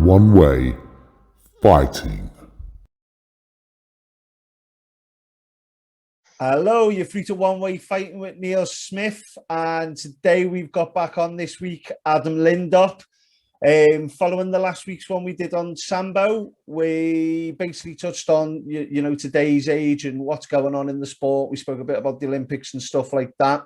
One Way Fighting. Hello, you're free to One Way Fighting with Neil Smith, and today we've got back on this week Adam Lindop. Following the last week's one we did on Sambo, we basically touched on today's age and what's going on in the sport. We spoke a bit about the Olympics and stuff like that.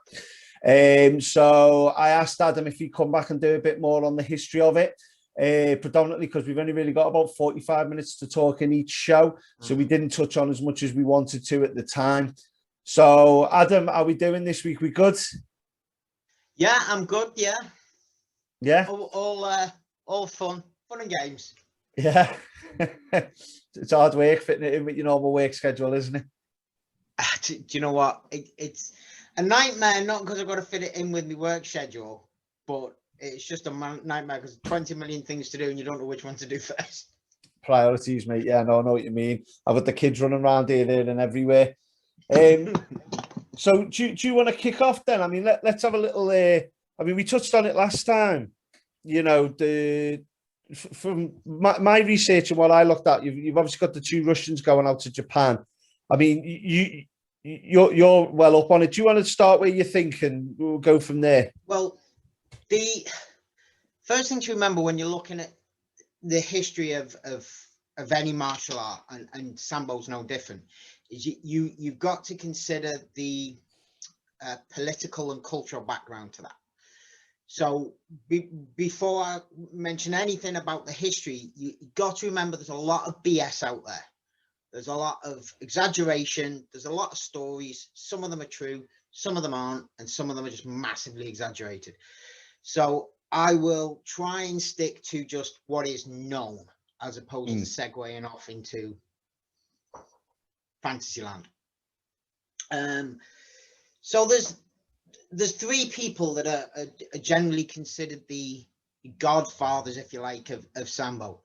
So I asked Adam if he'd come back and do a bit more on the history of it. Predominantly because we've only really got about 45 minutes to talk in each show, so we didn't touch on as much as we wanted to at the time. So, Adam, how are we doing this week? We good? Yeah, I'm good. Yeah, yeah, all fun and games. Yeah, it's hard work fitting it in with your normal work schedule, isn't it? Do you know what? It's a nightmare, not because I've got to fit it in with my work schedule, but it's just a nightmare because 20 million things to do and you don't know which one to do first. Priorities, mate. Yeah, no, I know what you mean. I've got the kids running around here, there, and everywhere. So, do you want to kick off then? I mean, let's have a little. I mean, we touched on it last time. You know, from my research and what I looked at, you've obviously got the two Russians going out to Japan. I mean, you're well up on it. Do you want to start where you think, and we'll go from there? Well, the first thing to remember when you're looking at the history of any martial art, and Sambo's no different, is you've got to consider the political and cultural background to that. So before I mention anything about the history, you got to remember there's a lot of BS out there. There's a lot of exaggeration. There's a lot of stories. Some of them are true, some of them aren't, and some of them are just massively exaggerated. So I will try and stick to just what is known as opposed to segueing off into Fantasyland. So there's three people that are generally considered the godfathers, if you like, of Sambo,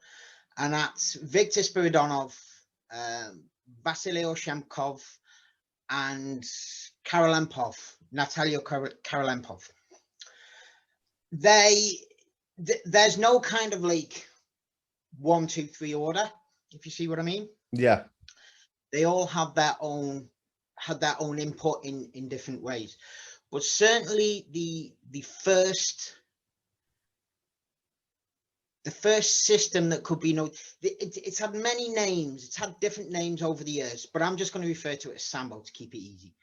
and that's Viktor Spiridonov, Vasily Oshemkov, and Natalia Karolempov. There's no kind of like 1, 2, 3 order, if you see what I mean. Yeah. They all have their own input in different ways. But certainly the first system that could be it's had many names. It's had different names over the years, but I'm just going to refer to it as Sambo to keep it easy.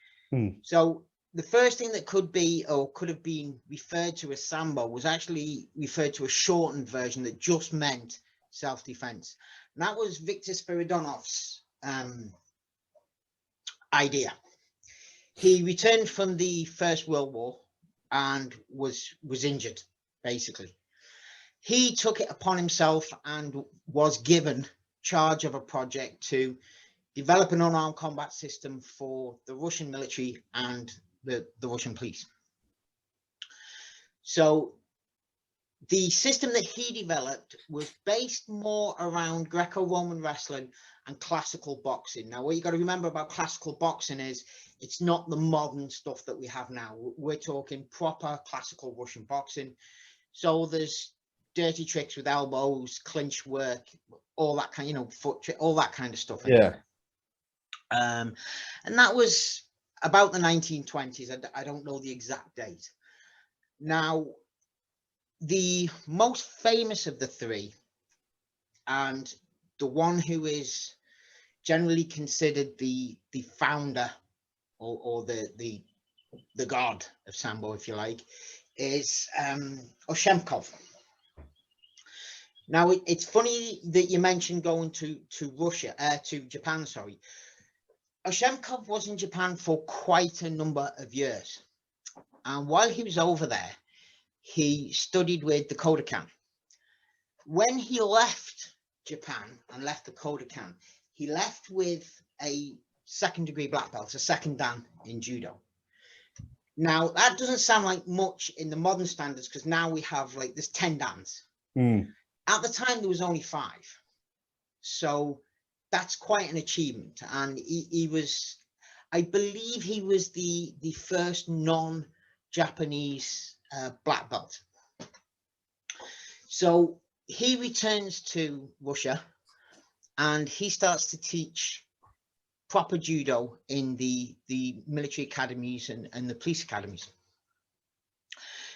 So the first thing that could be or could have been referred to as Sambo was actually referred to a shortened version that just meant self-defense. And that was Viktor Spiridonov's idea. He returned from the First World War and was injured, basically. He took it upon himself and was given charge of a project to develop an unarmed combat system for the Russian military and the Russian police. So the system that he developed was based more around Greco-Roman wrestling and classical boxing. Now, what you got to remember about classical boxing is it's not the modern stuff that we have now. We're talking proper classical Russian boxing. So there's dirty tricks with elbows, clinch work, all that kind, foot trick, all that kind of stuff. Yeah. And that was about the 1920s. I don't know the exact date. Now, the most famous of the three, and the one who is generally considered the founder or the god of Sambo, if you like, is Oshemkov. Now, it's funny that you mentioned going to Japan, sorry. Oshemkov was in Japan for quite a number of years. And while he was over there, he studied with the Kodokan. When he left Japan and left the Kodokan, he left with a second-degree black belt, a second dan in judo. Now, that doesn't sound like much in the modern standards because now we have there's 10 dans. At the time, there was only 5. So that's quite an achievement. And he was, I believe he was the first non-Japanese black belt. So he returns to Russia and he starts to teach proper judo in the military academies and the police academies.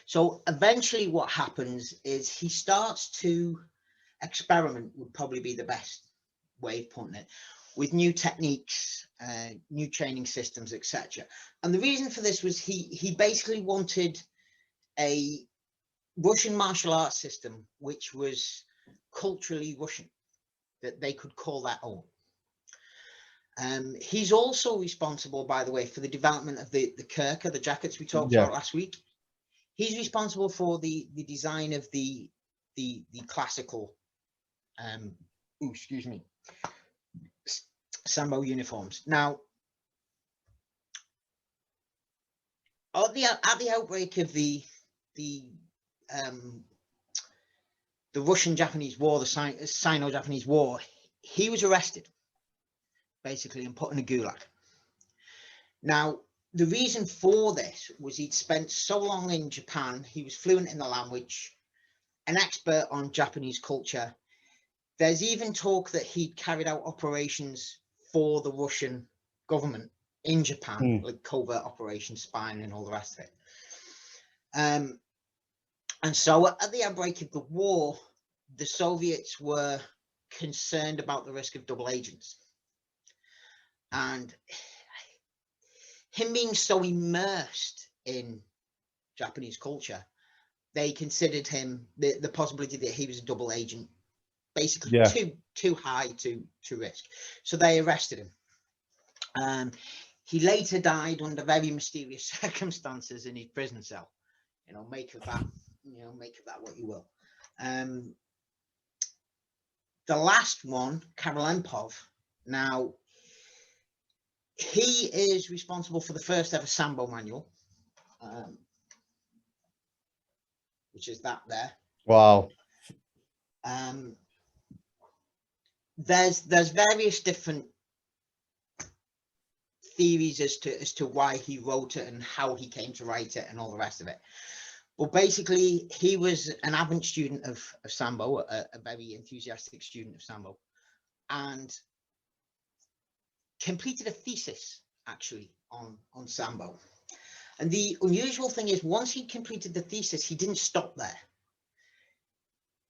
So eventually what happens is he starts to experiment, would probably be the best way of putting it, with new techniques, new training systems, etc. And the reason for this was he basically wanted a Russian martial arts system which was culturally Russian, that they could call their own. He's also responsible, by the way, for the development of the Kirka, the jackets we talked about last week. He's responsible for the design of the classical, excuse me, Sambo uniforms. Now, at the outbreak of the Russian-Japanese War, the Sino-Japanese War, he was arrested, basically, and put in a gulag. Now, the reason for this was he'd spent so long in Japan, he was fluent in the language, an expert on Japanese culture. There's even talk that he'd carried out operations for the Russian government in Japan, like covert operations, spying and all the rest of it. And so at the outbreak of the war, the Soviets were concerned about the risk of double agents. And him being so immersed in Japanese culture, they considered him the possibility that he was a double agent, basically too high to risk. So they arrested him. He later died under very mysterious circumstances in his prison cell. Make of that what you will. The last one, Korolenko. Now, he is responsible for the first ever Sambo manual, which is that there. Wow. There's various different theories as to why he wrote it and how he came to write it and all the rest of it. But basically, he was an avid student of Sambo, a very enthusiastic student of Sambo, and completed a thesis actually on Sambo. And the unusual thing is, once he completed the thesis, he didn't stop there.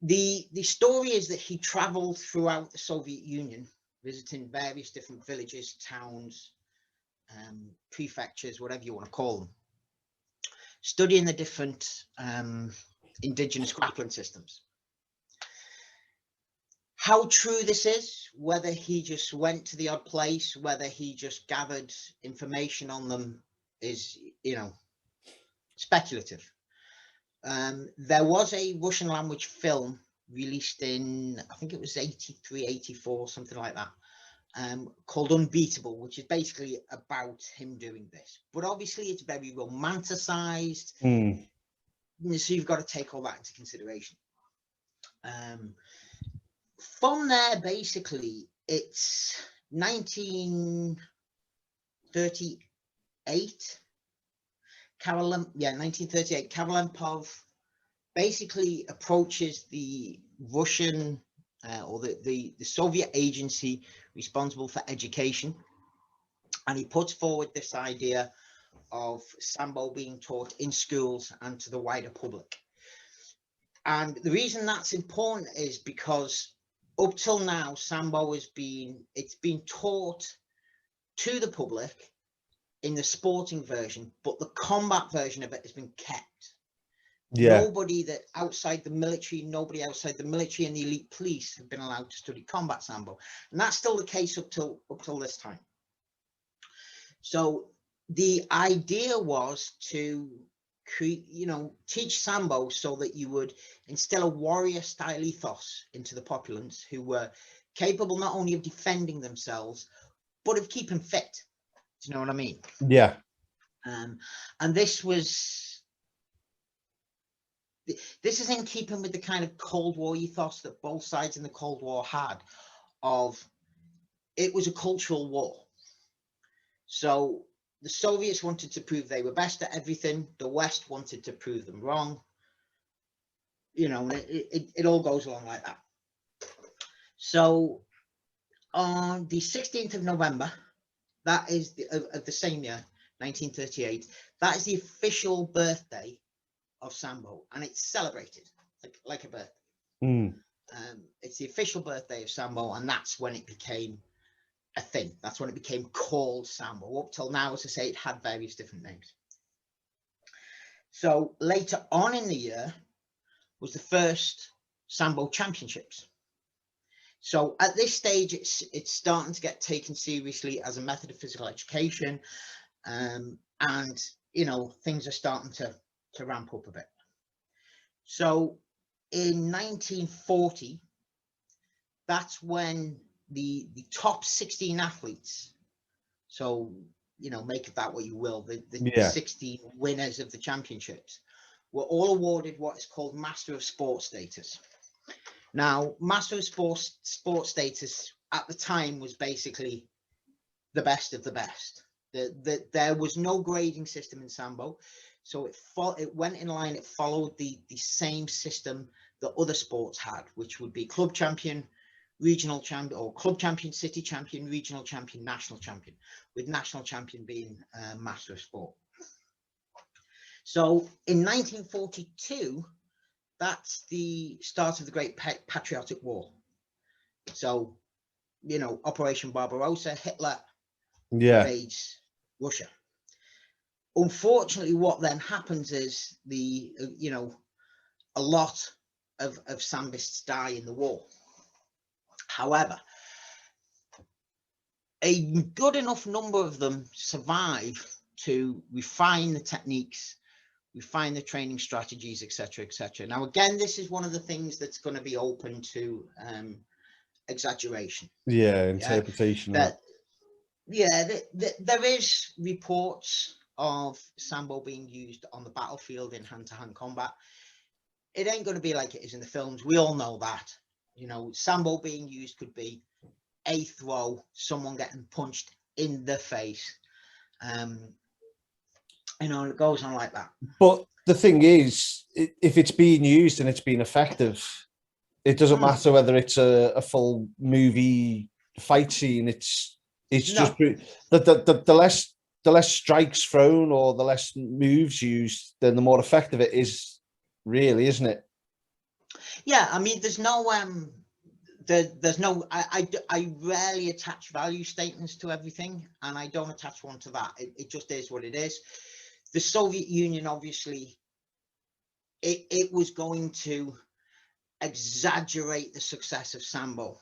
The story is that he traveled throughout the Soviet Union, visiting various different villages, towns, prefectures, whatever you want to call them, studying the different indigenous grappling systems. How true this is, whether he just went to the odd place, whether he just gathered information on them, is, speculative. There was a Russian language film released in, I think it was 83, 84, something like that, called Unbeatable, which is basically about him doing this. But obviously it's very romanticized. So you've got to take all that into consideration. From there, basically, it's 1938. 1938. Korolenko basically approaches the Russian or the Soviet agency responsible for education, and he puts forward this idea of Sambo being taught in schools and to the wider public. And the reason that's important is because up till now, Sambo has been taught to the public in the sporting version, but the combat version of it has been kept. Nobody outside the military and the elite police have been allowed to study combat Sambo, and that's still the case up till this time. So the idea was to teach Sambo so that you would instill a warrior style ethos into the populace, who were capable not only of defending themselves but of keeping fit. Do you know what I mean? Yeah. And this is in keeping with the kind of Cold War ethos that both sides in the Cold War had, of it was a cultural war. So the Soviets wanted to prove they were best at everything. The West wanted to prove them wrong. you know, it all goes along like that. So on the 16th of November, that is of the same year, 1938, that is the official birthday of Sambo, and it's celebrated like a birthday. Mm. It's the official birthday of Sambo, and that's when it became a thing. That's when it became called Sambo. Up till now, as I say, it had various different names. So later on in the year was the first Sambo Championships. So at this stage, it's starting to get taken seriously as a method of physical education, and you know, things are starting to ramp up a bit. So in 1940, that's when the top 16 athletes, so you know, make of that what you will, the Yeah. 16 winners of the championships, were all awarded what is called Master of Sport status. Now, Master of Sport status at the time was basically the best of the best. There was no grading system in Sambo, so it went in line. It followed the same system that other sports had, which would be club champion, regional champion, or club champion, city champion, regional champion, national champion, with national champion being Master of Sport. So in 1942, that's the start of the Great Patriotic War. So, you know, Operation Barbarossa, Hitler invades Russia. Unfortunately, what then happens is you know, a lot of Sambists die in the war. However, a good enough number of them survive to refine the techniques, refine the training strategies, etc., etc. Now, again, this is one of the things that's going to be open to exaggeration. Yeah, interpretation. There is reports of Sambo being used on the battlefield in hand-to-hand combat. It ain't going to be like it is in the films. We all know that. You know, Sambo being used could be a throw, someone getting punched in the face. You know, it goes on like that. But the thing is, if it's being used and it's being effective, it doesn't matter whether it's a full movie fight scene. It's just the less strikes thrown or the less moves used, then the more effective it is, really, isn't it? Yeah, I mean, there's no I rarely attach value statements to everything, and I don't attach one to that. It just is what it is. The Soviet Union, obviously, it was going to exaggerate the success of Sambo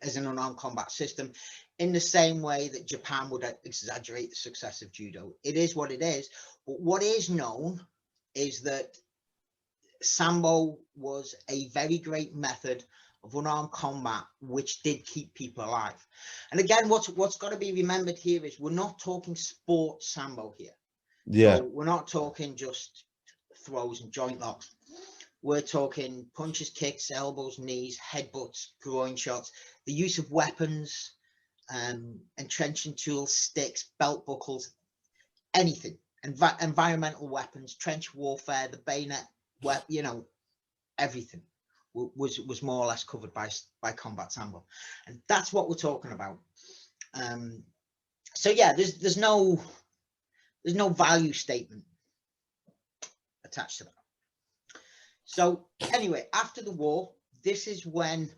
as an unarmed combat system in the same way that Japan would exaggerate the success of judo. It is what it is. But what is known is that Sambo was a very great method of unarmed combat, which did keep people alive. And again, what's got to be remembered here is we're not talking sport Sambo here. Yeah. So we're not talking just throws and joint locks. We're talking punches, kicks, elbows, knees, headbutts, groin shots, the use of weapons, entrenching tools, sticks, belt buckles, anything, environmental weapons, trench warfare, the bayonet, you know, everything was more or less covered by combat Sambo, and that's what we're talking about. So yeah, there's no value statement attached to that. So anyway, after the war, this is when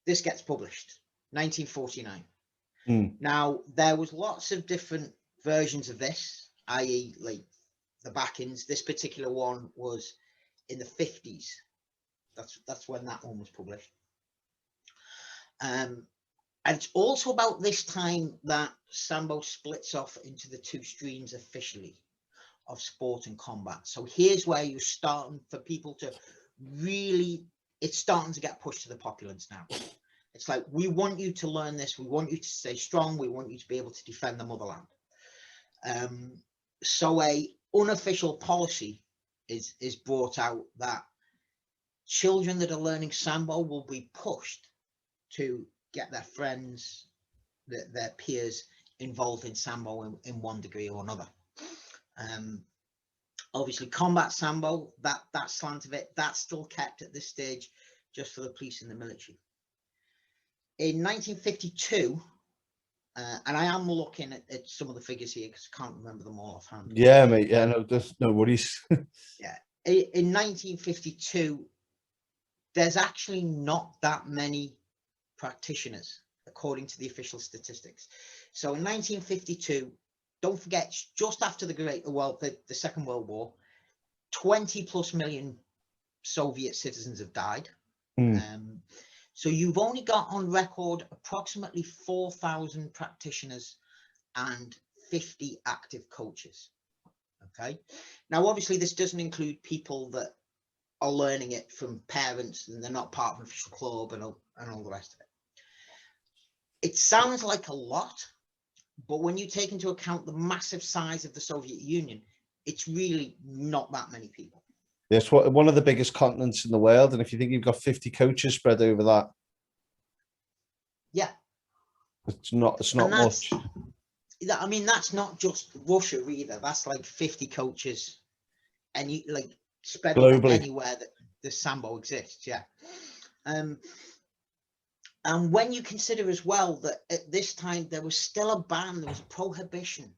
this gets published, 1949. Now, there was lots of different versions of this, i.e. like the backings. This particular one was in the 50s. That's when that one was published. And it's also about this time that Sambo splits off into the two streams officially of sport and combat. So here's where you're starting for people to really, it's starting to get pushed to the populace now. It's like, we want you to learn this. We want you to stay strong. We want you to be able to defend the motherland. So a unofficial policy is brought out that children that are learning Sambo will be pushed to get their friends, their peers involved in Sambo in one degree or another. Obviously, combat Sambo, that slant of it, that's still kept at this stage just for the police and the military. In 1952, and I am looking at some of the figures here because I can't remember them all offhand. Yeah, mate. Yeah, no, there's no worries. Yeah, in 1952, there's actually not that many practitioners according to the official statistics. So in 1952, don't forget, just after the Second World War, 20+ million Soviet citizens have died. So you've only got on record approximately 4,000 practitioners and 50 active coaches. Okay. Now, obviously, this doesn't include people that are learning it from parents and they're not part of an official club and all the rest of it. It sounds like a lot, but when you take into account the massive size of the Soviet Union, it's really not that many people. It's one of the biggest continents in the world, and if you think you've got 50 coaches spread over that, yeah, it's not much. I mean, that's not just Russia either. That's like 50 coaches, and you like spread Globally. anywhere that the Sambo exists. Yeah. And when you consider as well that at this time there was still a ban, there was a prohibition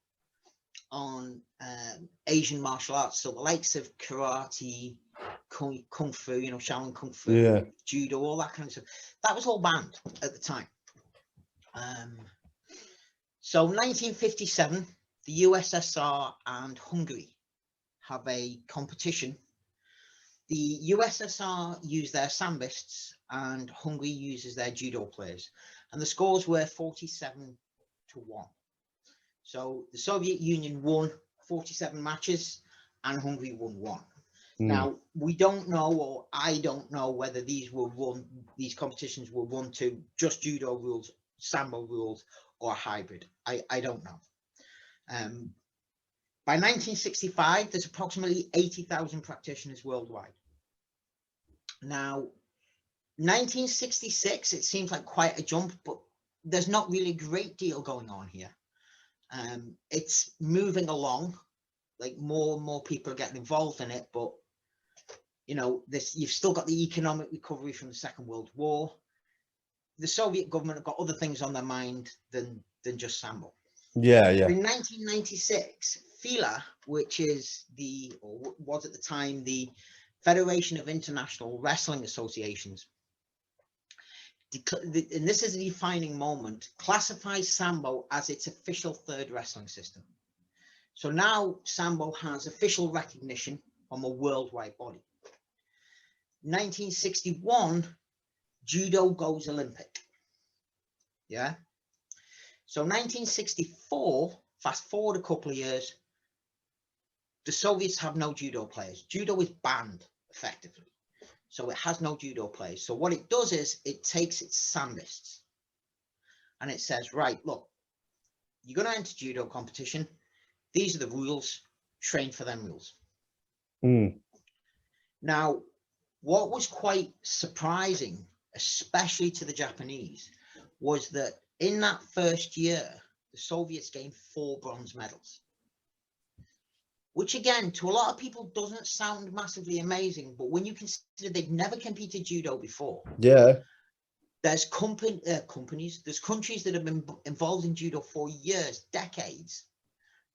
on Asian martial arts, so the likes of karate, kung fu, you know, Shaolin kung fu, Yeah. judo, all that kind of stuff, that was all banned at the time. So 1957, the USSR and Hungary have a competition. The USSR use their sambists and Hungary uses their judo players, and the scores were 47-1. So the Soviet Union won 47 matches and Hungary won 1. Now, we don't know, or I don't know, whether these competitions were run to just judo rules, Sambo rules, or a hybrid. I don't know. By 1965, there's approximately 80,000 practitioners worldwide. Now, 1966, it seems like quite a jump, but there's not really a great deal going on here. It's moving along, like more and more people are getting involved in it, but you know, you've still got the economic recovery from the Second World War. The Soviet government have got other things on their mind than just Sambo. Yeah. In 1996, FILA, which is was at the time the Federation of International Wrestling Associations, and this is a defining moment, classifies Sambo as its official third wrestling system. So now Sambo has official recognition from a worldwide body. 1961, judo goes Olympic. Yeah. So 1964, fast forward a couple of years, the Soviets have no judo players. Judo is banned effectively. So it has no judo players. So what it does is it takes its sambists and it says, right, look, you're going to enter judo competition. These are the rules. Train for them rules. Now, what was quite surprising, especially to the Japanese, was that in that first year, the Soviets gained 4 bronze medals. Which again, to a lot of people doesn't sound massively amazing, but when you consider they've never competed judo before. Yeah. There's companies, there's countries that have been involved in judo for years, decades,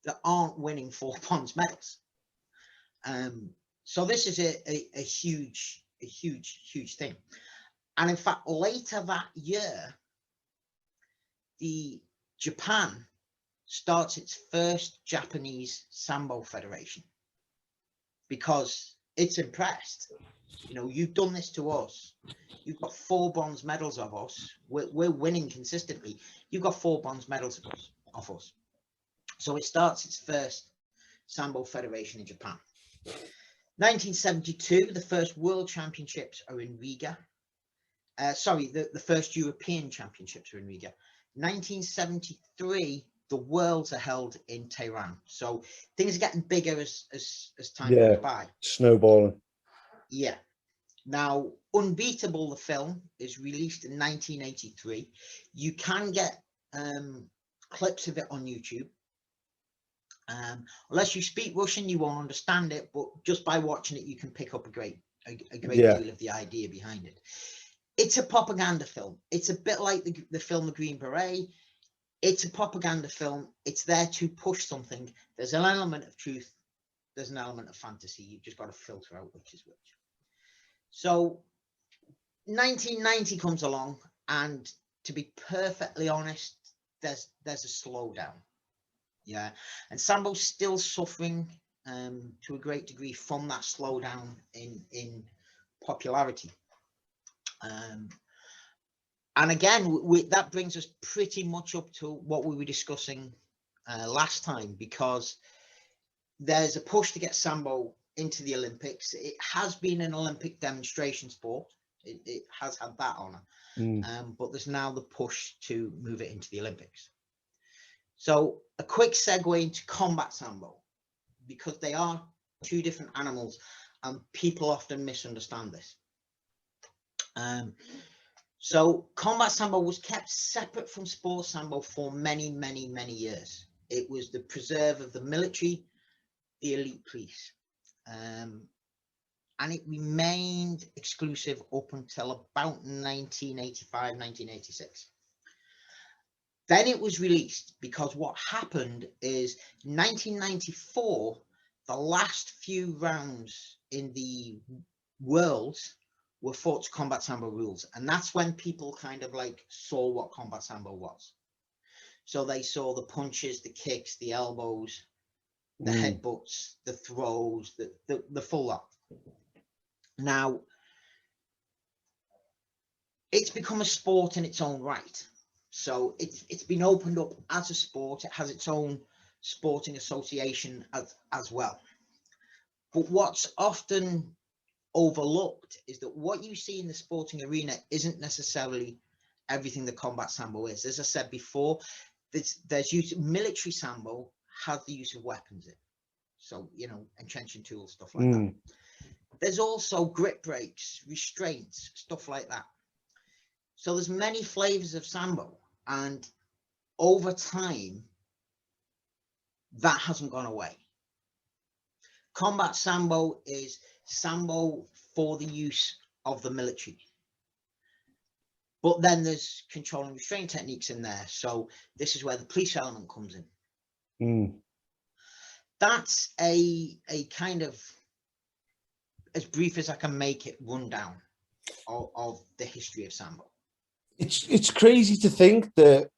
that aren't winning 4 bronze medals. So this is a huge thing. And in fact, later that year, Japan starts its first Japanese Sambo Federation because it's impressed. You know, you've done this to us. You've got 4 bronze medals of us. We're winning consistently. You've got 4 bronze medals of us. So it starts its first Sambo Federation in Japan. 1972, the first World Championships are in Riga. The first European Championships are in Riga. 1973, the Worlds are held in Tehran. So things are getting bigger as time goes by. Snowballing. Yeah. Now, Unbeatable, the film, is released in 1983. You can get clips of it on YouTube. Unless you speak Russian, you won't understand it, but just by watching it, you can pick up a great Yeah. deal of the idea behind it. It's a propaganda film. It's a bit like the film The Green Beret. It's a propaganda film. It's there to push something. There's an element of truth. There's an element of fantasy. You've just got to filter out which is which. So 1990 comes along, and to be perfectly honest, there's a slowdown. Yeah, and Sambo's still suffering to a great degree from that slowdown in popularity. And again, that brings us pretty much up to what we were discussing last time, because there's a push to get Sambo into the Olympics. It has been an Olympic demonstration sport. It has had that honour. But there's now the push to move it into the Olympics. So a quick segue into combat Sambo, because they are two different animals and people often misunderstand this. So combat Sambo was kept separate from sport Sambo for many, many, many years. It was the preserve of the military, the elite police. And it remained exclusive up until about 1985, 1986. Then it was released, because what happened is 1994, the last few rounds in the Worlds were fought to combat Sambo rules. And that's when people kind of like saw what combat Sambo was. So they saw the punches, the kicks, the elbows, the headbutts, the throws, the full lot. Now, it's become a sport in its own right. So it's been opened up as a sport. It has its own sporting association as well. But what's often overlooked is that what you see in the sporting arena isn't necessarily everything that combat Sambo is. As I said before, there's use military Sambo has the use of weapons in. So, you know, entrenching tools, stuff like that. There's also grip breaks, restraints, stuff like that. So there's many flavors of Sambo, and over time, that hasn't gone away. Combat Sambo is Sambo for the use of the military. But then there's control and restraint techniques in there. So this is where the police element comes in. That's a kind of, as brief as I can make it, rundown of the history of Sambo. It's crazy to think that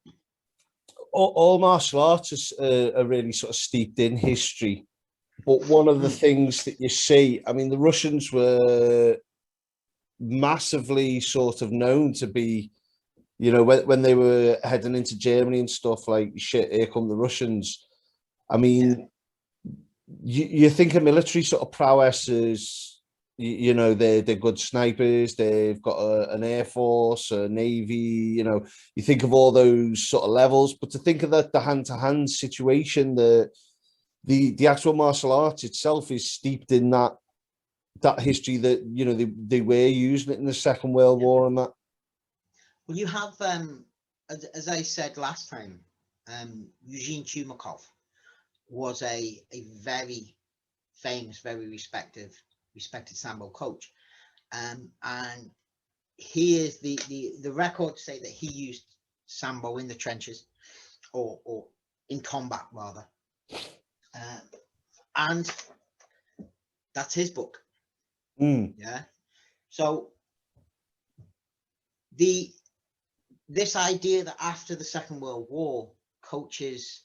all martial arts are really sort of steeped in history. But one of the things that you see, I mean, the Russians were massively sort of known to be, you know, when they were heading into Germany and stuff, like, shit, here come the Russians. I mean, you think of military sort of prowess as, you know, they're good snipers, they've got an air force, a navy, you know, you think of all those sort of levels, but to think of the hand-to-hand situation, the actual martial arts itself is steeped in that history that, you know, they were using it in the Second World War and that. Well, you have, as I said last time, Eugene Chumakov was a very famous, very respected Sambo coach, and he is the records say that he used Sambo in the trenches, or in combat rather, and that's his book. Yeah. So this idea that after the Second World War, coaches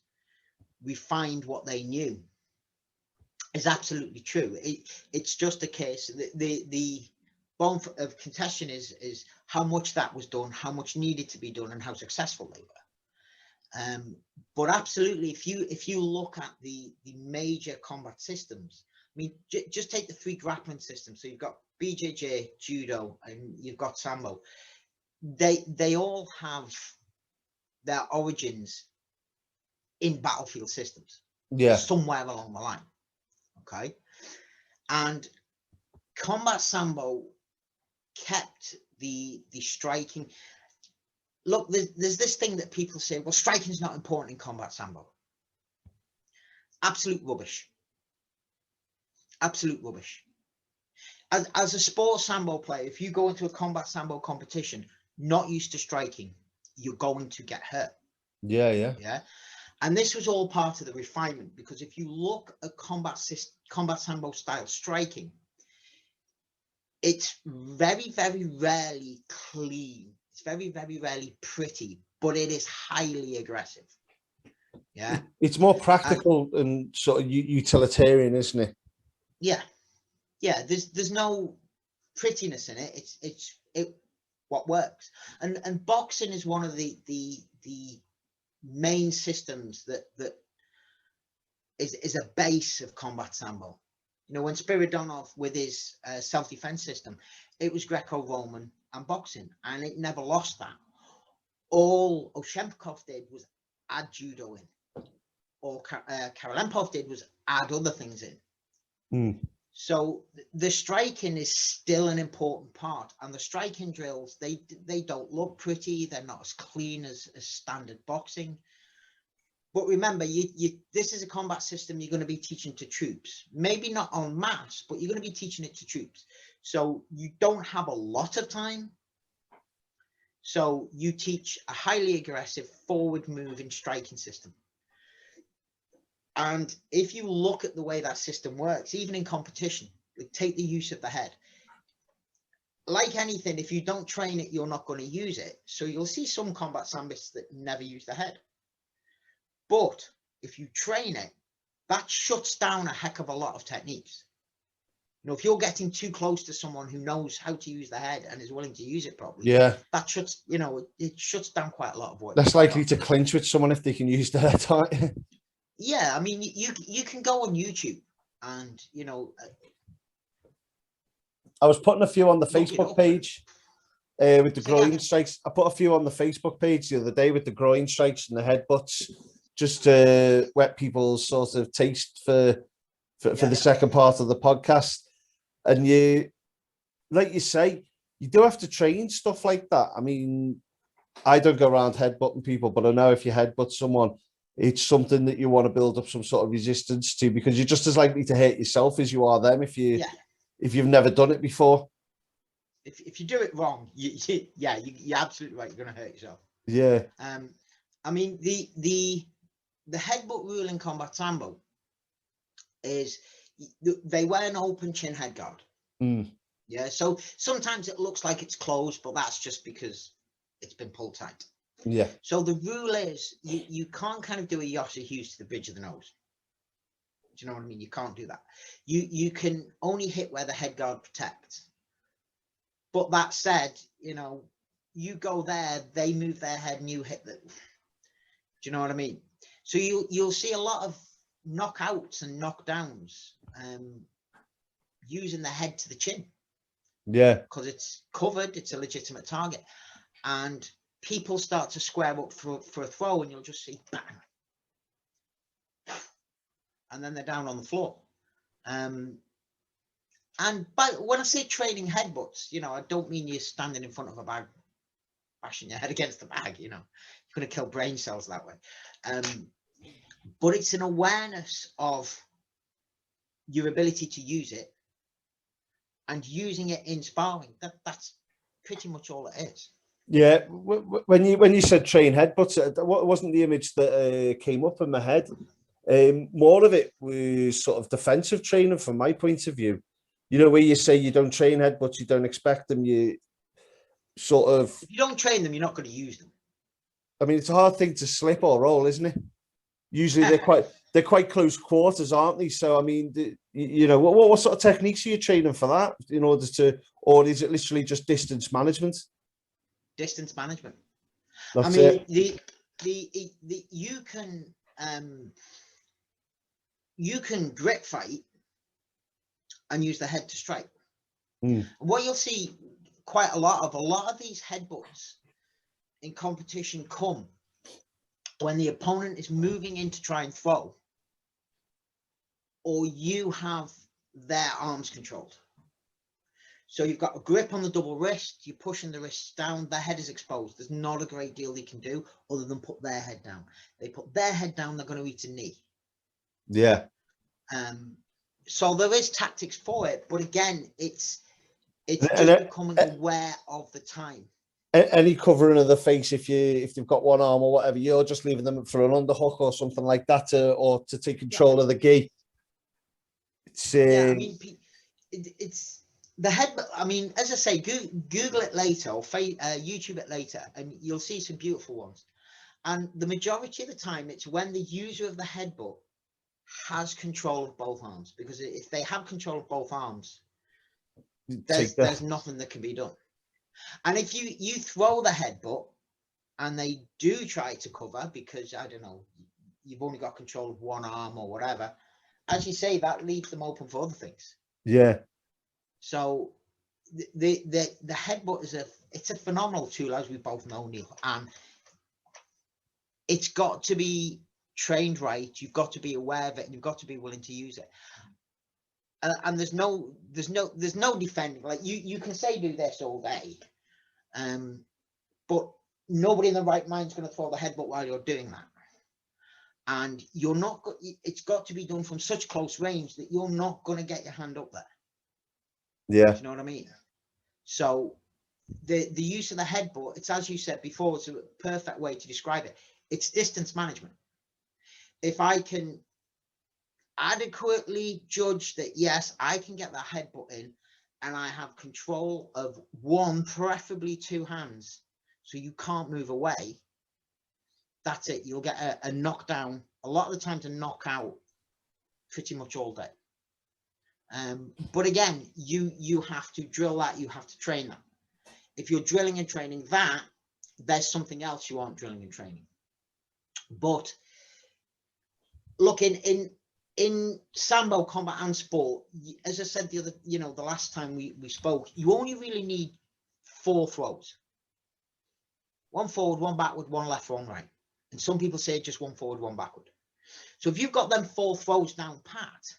refined what they knew is absolutely true. It's just a case that the bone of contention is how much that was done, how much needed to be done, and how successful they were. But absolutely, if you look at the major combat systems, I mean, just take the three grappling systems. So you've got BJJ, Judo, and you've got Sambo. They all have their origins in battlefield systems. Yeah. Somewhere along the line. Okay. And combat Sambo kept the striking. Look, there's this thing that people say, well, striking is not important in combat Sambo. Absolute rubbish. Absolute rubbish. As a sports Sambo player, if you go into a combat Sambo competition not used to striking, you're going to get hurt. Yeah. And this was all part of the refinement, because if you look at combat Sambo style striking, it's very, very rarely clean. It's very, very rarely pretty, but it is highly aggressive. Yeah. It's more practical and sort of utilitarian, isn't it? Yeah. Yeah. There's no prettiness in it. It's what works. And boxing is one of the main systems that is a base of combat Sambo. You know, when Spiridonov with his self-defense system, it was Greco-Roman and boxing, and it never lost that. All Oshempkov did was add judo in. All Karolempov did was add other things in. So the striking is still an important part, and the striking drills, they don't look pretty. They're not as clean as standard boxing. But remember, this is a combat system you're going to be teaching to troops. Maybe not en masse, but you're going to be teaching it to troops. So you don't have a lot of time. So you teach a highly aggressive forward moving striking system. And if you look at the way that system works, even in competition, take the use of the head. Like anything, if you don't train it, you're not going to use it. So you'll see some combat sambists that never use the head. But if you train it, that shuts down a heck of a lot of techniques. You know, if you're getting too close to someone who knows how to use the head and is willing to use it properly, yeah, that shuts, you know, it shuts down quite a lot of work. Less likely to clinch with someone if they can use the head, aren't you? Yeah, I mean, you can go on YouTube and, you know. I was putting a few on the Facebook page with the groin strikes. I put a few on the Facebook page the other day with the groin strikes and the headbutts, just to whet people's sort of taste for the second part of the podcast. And you, like you say, you do have to train stuff like that. I mean, I don't go around headbutting people, but I know if you headbutt someone, it's something that you want to build up some sort of resistance to, because you're just as likely to hurt yourself as you are them if you've never done it before. If you do it wrong, you're absolutely right. You're going to hurt yourself. Yeah. I mean, the headbutt rule in combat Sambo is they wear an open chin head guard. Yeah. So sometimes it looks like it's closed, but that's just because it's been pulled tight. Yeah. So the rule is you can't kind of do a Yossi Hughes to the bridge of the nose. Do you know what I mean? You can't do that. You can only hit where the head guard protects. But that said, you know, you go there, they move their head and you hit them. Do you know what I mean? So you'll see a lot of knockouts and knockdowns using the head to the chin. Yeah. Because it's covered, it's a legitimate target. And people start to square up for a throw, and you'll just see bang. And then they're down on the floor. And when I say training headbutts, you know, I don't mean you're standing in front of a bag, bashing your head against the bag, you know. You're going to kill brain cells that way. But it's an awareness of your ability to use it and using it in sparring. That's pretty much all it is. Yeah, when you said train headbutts, what wasn't the image that came up in my head? More of it was sort of defensive training from my point of view. You know, where you say you don't train headbutts, you don't expect them, you sort of... If you don't train them, you're not going to use them. I mean, it's a hard thing to slip or roll, isn't it? Usually they're quite close quarters, aren't they? So, I mean, you know, what sort of techniques are you training for that in order to... Or is it literally just distance management? Distance management. That's I mean, it. you can grip fight and use the head to strike. What you'll see quite a lot of these headbutts in competition come when the opponent is moving in to try and throw, or you have their arms controlled. So you've got a grip on the double wrist, you're pushing the wrists down, their head is exposed. There's not a great deal they can do other than put their head down. They put their head down, they're going to eat a knee. Yeah. So there is tactics for it, but again, it's And just becoming aware of the time. any covering of the face, if they've got one arm or whatever, you're just leaving them for an underhook or something like that, or to take control of the gi. Yeah, I mean, it's the head. I mean, as I say, Google it later or YouTube it later, and you'll see some beautiful ones. And the majority of the time, it's when the user of the headbutt has control of both arms, because if they have control of both arms, there's nothing that can be done. And if you throw the headbutt and they do try to cover, because I don't know, you've only got control of one arm or whatever, as you say, that leaves them open for other things. Yeah. So the headbutt it's a phenomenal tool, as we both know, Neil, and it's got to be trained right. You've got to be aware of it, and you've got to be willing to use it. And there's no defending. Like you can say do this all day, but nobody in the right mind is going to throw the headbutt while you're doing that. And you're not. It's got to be done from such close range that you're not going to get your hand up there. Yeah. Do you know what I mean? So the use of the headbutt, it's as you said before, it's a perfect way to describe it. It's distance management. If I can adequately judge that, yes, I can get that headbutt in, and I have control of one, preferably two hands, so you can't move away, that's it. You'll get a knockdown, a lot of the time to knock out pretty much all day. But again, you have to drill that, you have to train that. If you're drilling and training that, there's something else you aren't drilling and training. But look, in Sambo, combat and sport, as I said the last time we spoke, you only really need 4 throws. 1 forward, 1 backward, 1 left, 1 right. And some people say just 1 forward, 1 backward. So if you've got them 4 throws down pat,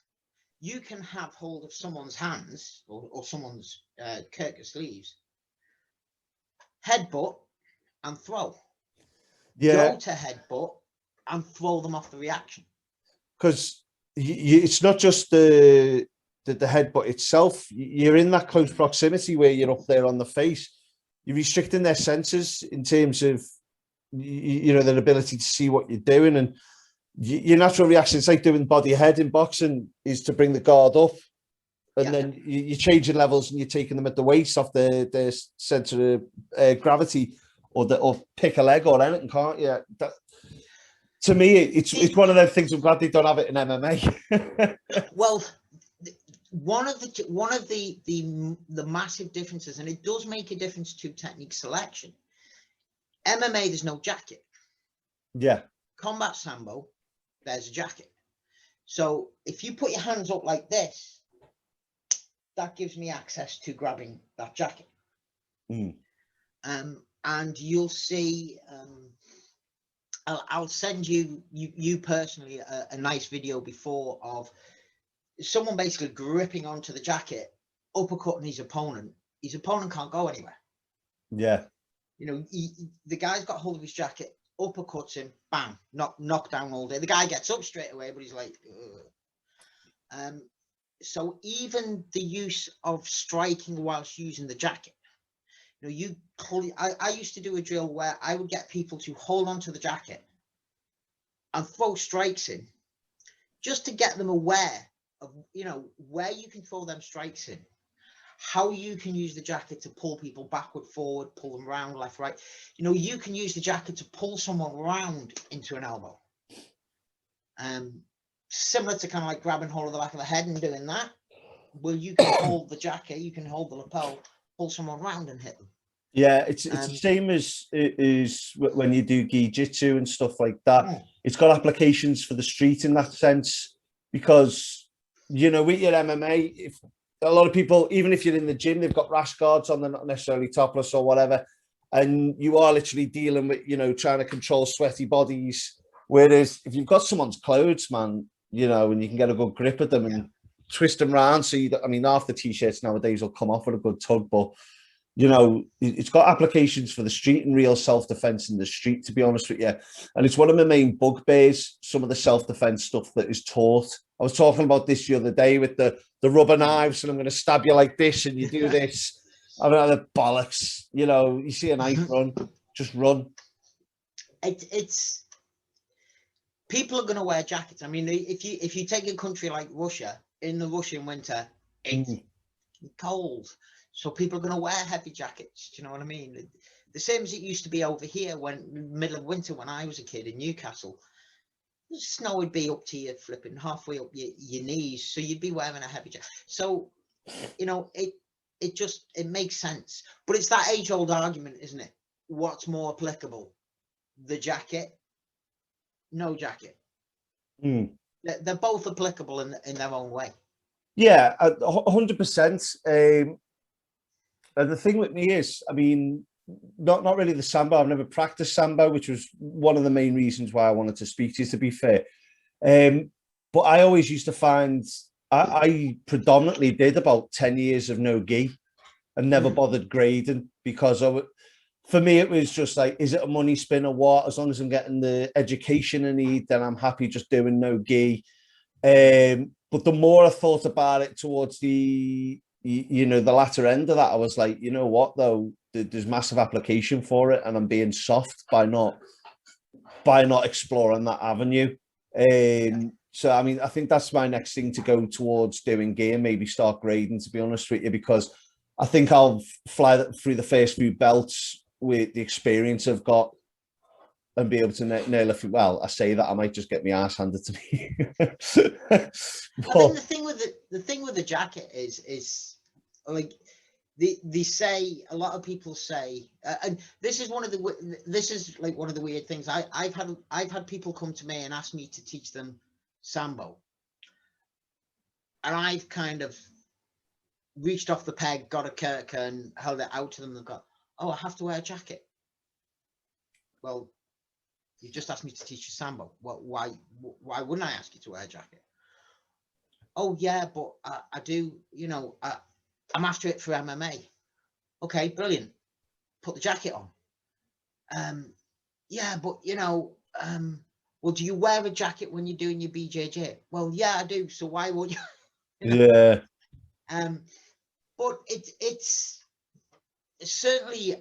you can have hold of someone's hands or someone's kirker sleeves, headbutt and throw. Yeah. Go to headbutt and throw them off the reaction. Because it's not just the headbutt itself. You're in that close proximity where you're up there on the face. You're restricting their senses in terms of their ability to see what you're doing, and your natural reaction, it's like doing body head in boxing, is to bring the guard up, and then you're changing levels and you're taking them at the waist off their center of gravity, or pick a leg or anything, can't you? To me, it's one of those things. I'm glad they don't have it in MMA. Well, one of the massive differences, and it does make a difference to technique selection. MMA, there's no jacket. Yeah. Combat Sambo, there's a jacket. So if you put your hands up like this, that gives me access to grabbing that jacket. And you'll see. I'll send you personally a nice video before of someone basically gripping onto the jacket, uppercutting his opponent. His opponent can't go anywhere. Yeah. The guy's got hold of his jacket, uppercuts him, bam, knock down all day. The guy gets up straight away, but he's like, ugh. So even the use of striking whilst using the jacket, I used to do a drill where I would get people to hold onto the jacket and throw strikes in, just to get them aware of where you can throw them strikes in, how you can use the jacket to pull people backward, forward, pull them around, left, right. You can use the jacket to pull someone around into an elbow. Similar to kind of like grabbing hold of the back of the head and doing that. Well, you can hold the jacket, you can hold the lapel, pull someone around and hit them. Yeah, it's the same as when you do gi-jitsu and stuff like that. It's got applications for the street in that sense, because with your MMA, if a lot of people, even if you're in the gym, they've got rash guards on, they're not necessarily topless or whatever, and you are literally dealing with trying to control sweaty bodies. Whereas if you've got someone's clothes, man, and you can get a good grip at them and twist them around, so half the t-shirts nowadays will come off with a good tug, but you know, it's got applications for the street and real self-defense in the street, to be honest with you. And it's one of my main bugbears, some of the self-defense stuff that is taught. I was talking about this the other day with the rubber knives, and I'm going to stab you like this, and you do this. I mean, the bollocks, you know, you see a knife run, just run. It's people are going to wear jackets. I mean, if you take a country like Russia, in the Russian winter, it's cold. So people are going to wear heavy jackets. Do you know what I mean? The same as it used to be over here when middle of winter when I was a kid in Newcastle. The snow would be up to your flipping halfway up your knees. So you'd be wearing a heavy jacket. So, you know, it makes sense. But it's that age-old argument, isn't it? What's more applicable? The jacket? No jacket. They're both applicable in their own way. Yeah, 100%. And the thing with me is, I mean, not really the Sambo. I've never practiced Sambo, which was one of the main reasons why I wanted to speak to you, to be fair. But I always used to find I predominantly did about 10 years of no gi and never bothered grading because for me, it was just like, is it a money spin or what? As long as I'm getting the education I need, then I'm happy just doing no gi. But the more I thought about it towards the latter end of that, I was like, you know what, though, there's massive application for it, and I'm being soft by not exploring that avenue. So, I mean, I think that's my next thing to go towards doing gear, maybe start grading, to be honest with you, because I think I'll fly through the first few belts with the experience I've got and be able to nail a few. Well, I say that I might just get my ass handed to me. I mean, the thing with the jacket is like they say, a lot of people say, and this is one of the weird things. I've had people come to me and ask me to teach them Sambo, and I've kind of reached off the peg, got a kirk, and held it out to them. They've got, oh, I have to wear a jacket. Well, you just asked me to teach you Sambo. Well, why wouldn't I ask you to wear a jacket? Oh yeah, but I do, you know, I'm after it for MMA. Okay, brilliant. Put the jacket on. Yeah, but you know, well, do you wear a jacket when you're doing your BJJ? Well, yeah, I do. So why would you? You know? Yeah. But it's certainly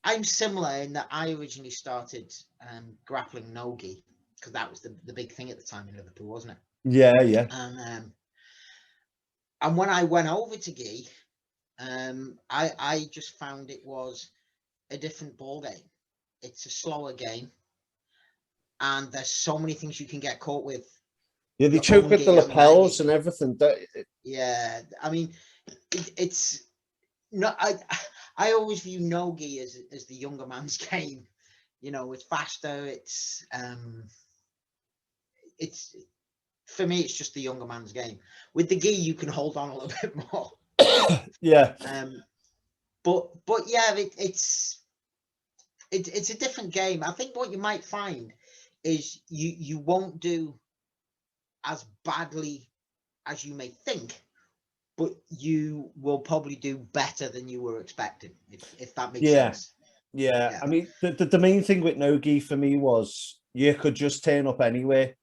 I'm similar in that I originally started grappling no-gi because that was the big thing at the time in Liverpool, wasn't it? Yeah. And when I went over to gi, I just found it was a different ball game. It's a slower game, and there's so many things you can get caught with. Yeah, they choke with the lapels and everything. Yeah, I mean, it's not. I always view no-gi as the younger man's game. You know, it's faster. It's for me, it's just the younger man's game. With the gi, you can hold on a little bit more. Yeah. But yeah, it's a different game. I think what you might find is you won't do as badly as you may think, but you will probably do better than you were expecting, if that makes sense. Yeah. I mean, the main thing with no-gi for me was you could just turn up anywhere.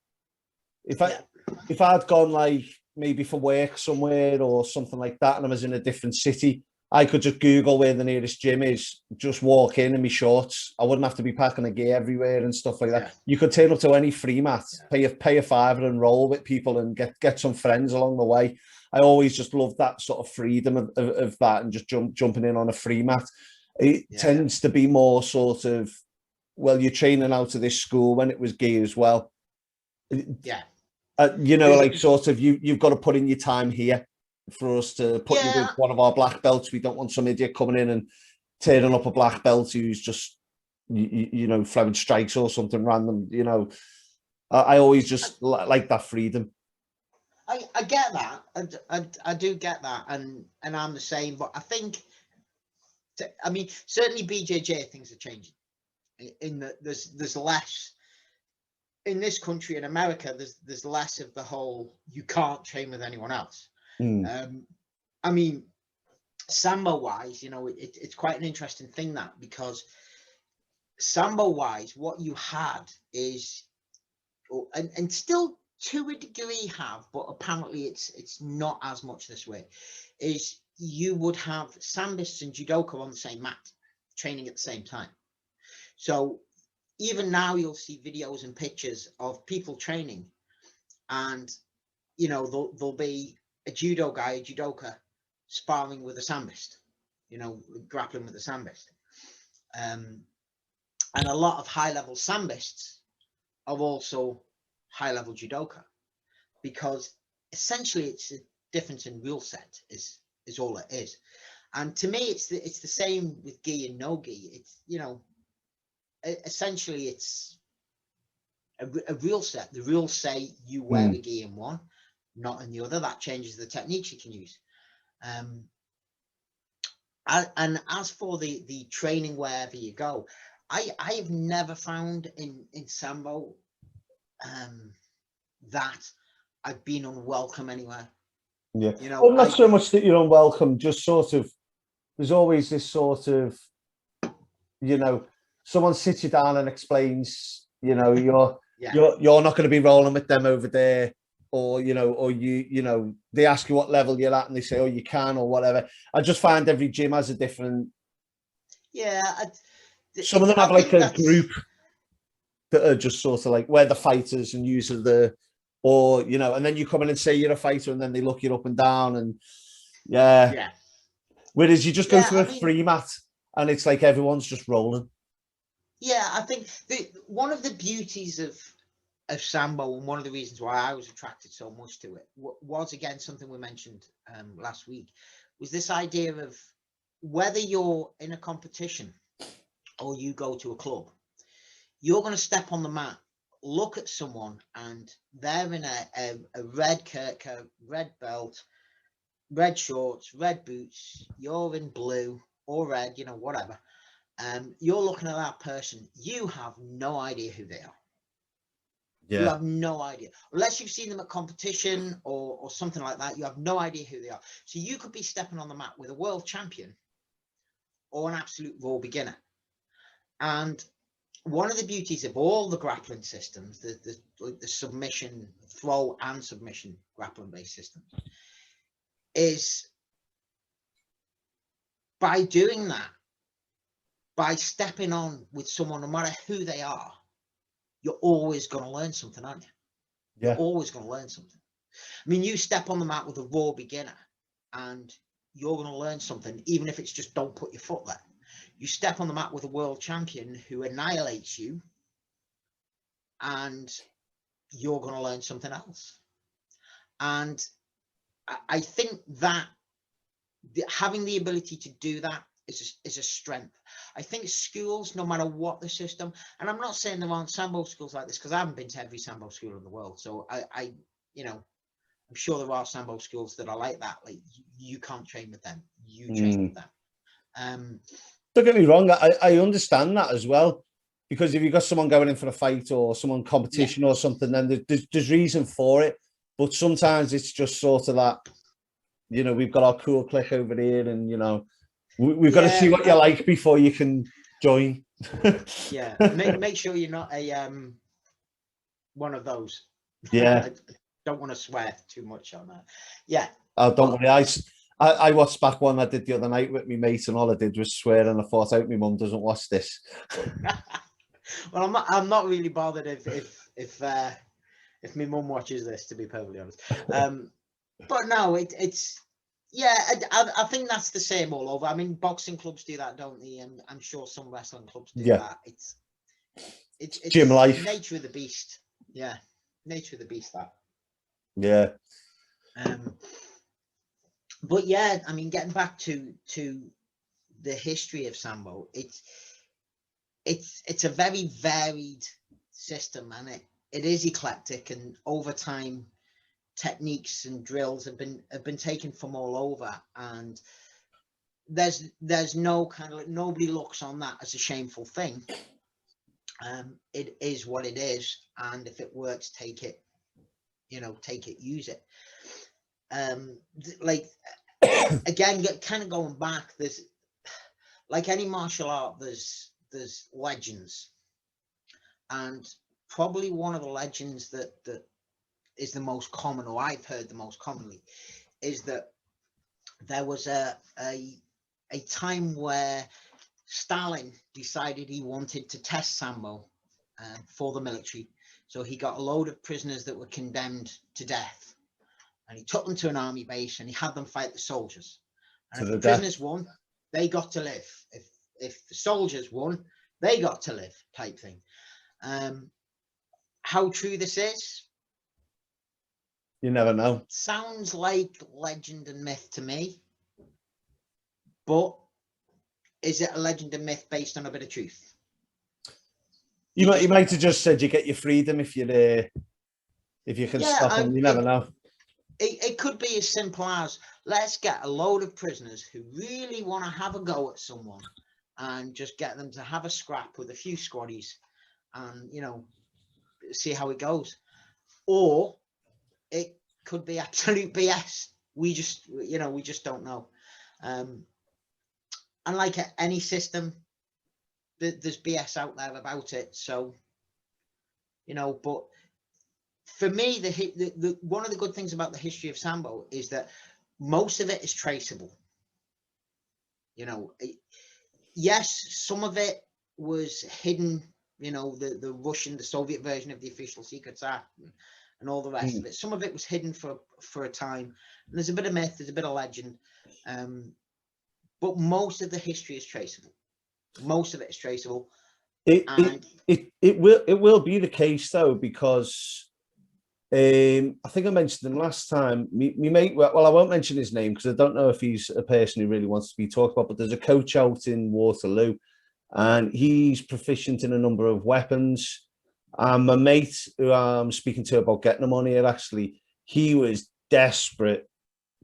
If I'd gone like maybe for work somewhere or something like that, and I was in a different city, I could just Google where the nearest gym is, just walk in my shorts. I wouldn't have to be packing a gear everywhere and stuff like that. Yeah. You could turn up to any free mat, pay a $5 and roll with people and get some friends along the way. I always just loved that sort of freedom of that, and just jumping in on a free mat. It tends to be more sort of, well, you're training out of this school when it was gi as well. Yeah. You know, like sort of you've got to put in your time here for us to put you with one of our black belts. We don't want some idiot coming in and turning up a black belt who's just, you know, throwing strikes or something random. You know, I always just like that freedom. I get that. I do get that, and I'm the same. But I think, I mean, certainly BJJ things are changing. In that there's less in this country. In America, there's less of the whole you can't train with anyone else. I mean, Sambo wise, you know, it's quite an interesting thing, that, because Sambo wise, what you had is, and still to a degree have, but apparently it's not as much this way, is you would have sambists and judoka on the same mat training at the same time. So even now you'll see videos and pictures of people training, and you know, there'll be a judo guy, a judoka, sparring with a sambist, you know, grappling with a sambist. And a lot of high-level sambists are also high-level judoka, because essentially it's a difference in rule set is all it is. And to me, it's the same with gi and no gi. It's, you know, essentially it's a rule set. The rules say you wear a gi in one, not in the other. That changes the techniques you can use. And as for the training wherever you go, I have never found in Sambo that I've been unwelcome anywhere. Yeah, you know, well, not so much that you're unwelcome, just sort of, there's always this sort of, you know, someone sits you down and explains, you know, you're not going to be rolling with them over there, or you know, or you know, they ask you what level you're at and they say, oh, you can, or whatever. I just find every gym has a different. Yeah, some of them have like a group that are just sort of like, we're the fighters and use of the, or you know, and then you come in and say you're a fighter, and then they look you up and down, and yeah. Whereas you just go to a free mat and it's like everyone's just rolling. Yeah, I think one of the beauties of Sambo, and one of the reasons why I was attracted so much to it, was again something we mentioned last week, was this idea of whether you're in a competition or you go to a club, you're going to step on the mat, look at someone, and they're in a red kirtka, red belt, red shorts, red boots, you're in blue or red, you know, whatever. You're looking at that person, you have no idea who they are. Yeah. You have no idea. Unless you've seen them at competition or something like that, you have no idea who they are. So you could be stepping on the mat with a world champion or an absolute raw beginner. And one of the beauties of all the grappling systems, the submission, throw and submission grappling based systems, is by doing that, by stepping on with someone, no matter who they are, you're always going to learn something, aren't you? Yeah. You're always going to learn something. I mean, you step on the mat with a raw beginner and you're going to learn something, even if it's just don't put your foot there. You step on the mat with a world champion who annihilates you and you're going to learn something else. And I think that having the ability to do that is a strength. I think schools, no matter what the system, and I'm not saying there aren't Sambo schools like this, because I haven't been to every Sambo school in the world. So I you know, I'm sure there are Sambo schools that are like that. Like you can't train with them, you train with them. Don't get me wrong, I understand that as well, because if you've got someone going in for a fight or someone competition or something, then there's reason for it. But sometimes it's just sort of that, you know, we've got our cool clique over here, and you know, we've got to see what you're like before you can join. Yeah, make sure you're not a one of those. Yeah. I don't want to swear too much on that. Yeah. Oh, don't worry. I watched back one I did the other night with my mate, and all I did was swear, and I thought, I hope my mum doesn't watch this. Well, I'm not really bothered if my mum watches this, to be perfectly honest. But no, it's yeah, I think that's the same all over. I mean, boxing clubs do that, don't they? And I'm sure some wrestling clubs do that. It's gym life, nature of the beast. Yeah, nature of the beast. That. Yeah. But yeah, I mean, getting back to the history of Sambo, it's a very varied system, and it is eclectic, and over time techniques and drills have been taken from all over, and there's no kind of, nobody looks on that as a shameful thing. It is what it is, and if it works, take it, use it. Like again, kind of going back, there's, like any martial art, there's legends, and probably one of the legends that is the most common, or I've heard the most commonly, is that there was a time where Stalin decided he wanted to test Sambo for the military. So he got a load of prisoners that were condemned to death, and he took them to an army base and he had them fight the soldiers. And if the prisoners won, they got to live. If the soldiers won, they got to live, type thing. How true this is, you never know. Sounds like legend and myth to me, but is it a legend and myth based on a bit of truth? You might have just said you get your freedom if you can stop them. You never know. It could be as simple as, let's get a load of prisoners who really want to have a go at someone and just get them to have a scrap with a few squaddies and, you know, see how it goes. Or it could be absolute BS. We just don't know. And like any system, there's BS out there about it. So, you know, but for me, the one of the good things about the history of Sambo is that most of it is traceable. You know, yes, some of it was hidden, you know, the Russian, the Soviet version of the official Secrets Act and all the rest of it. Some of it was hidden for a time. And there's a bit of myth, there's a bit of legend. But most of the history is traceable. Most of it is traceable. It will be the case though, because I think I mentioned him last time. Me mate, well, I won't mention his name because I don't know if he's a person who really wants to be talked about, but there's a coach out in Waterloo and he's proficient in a number of weapons. My mate who I'm speaking to about getting him on here, actually, he was desperate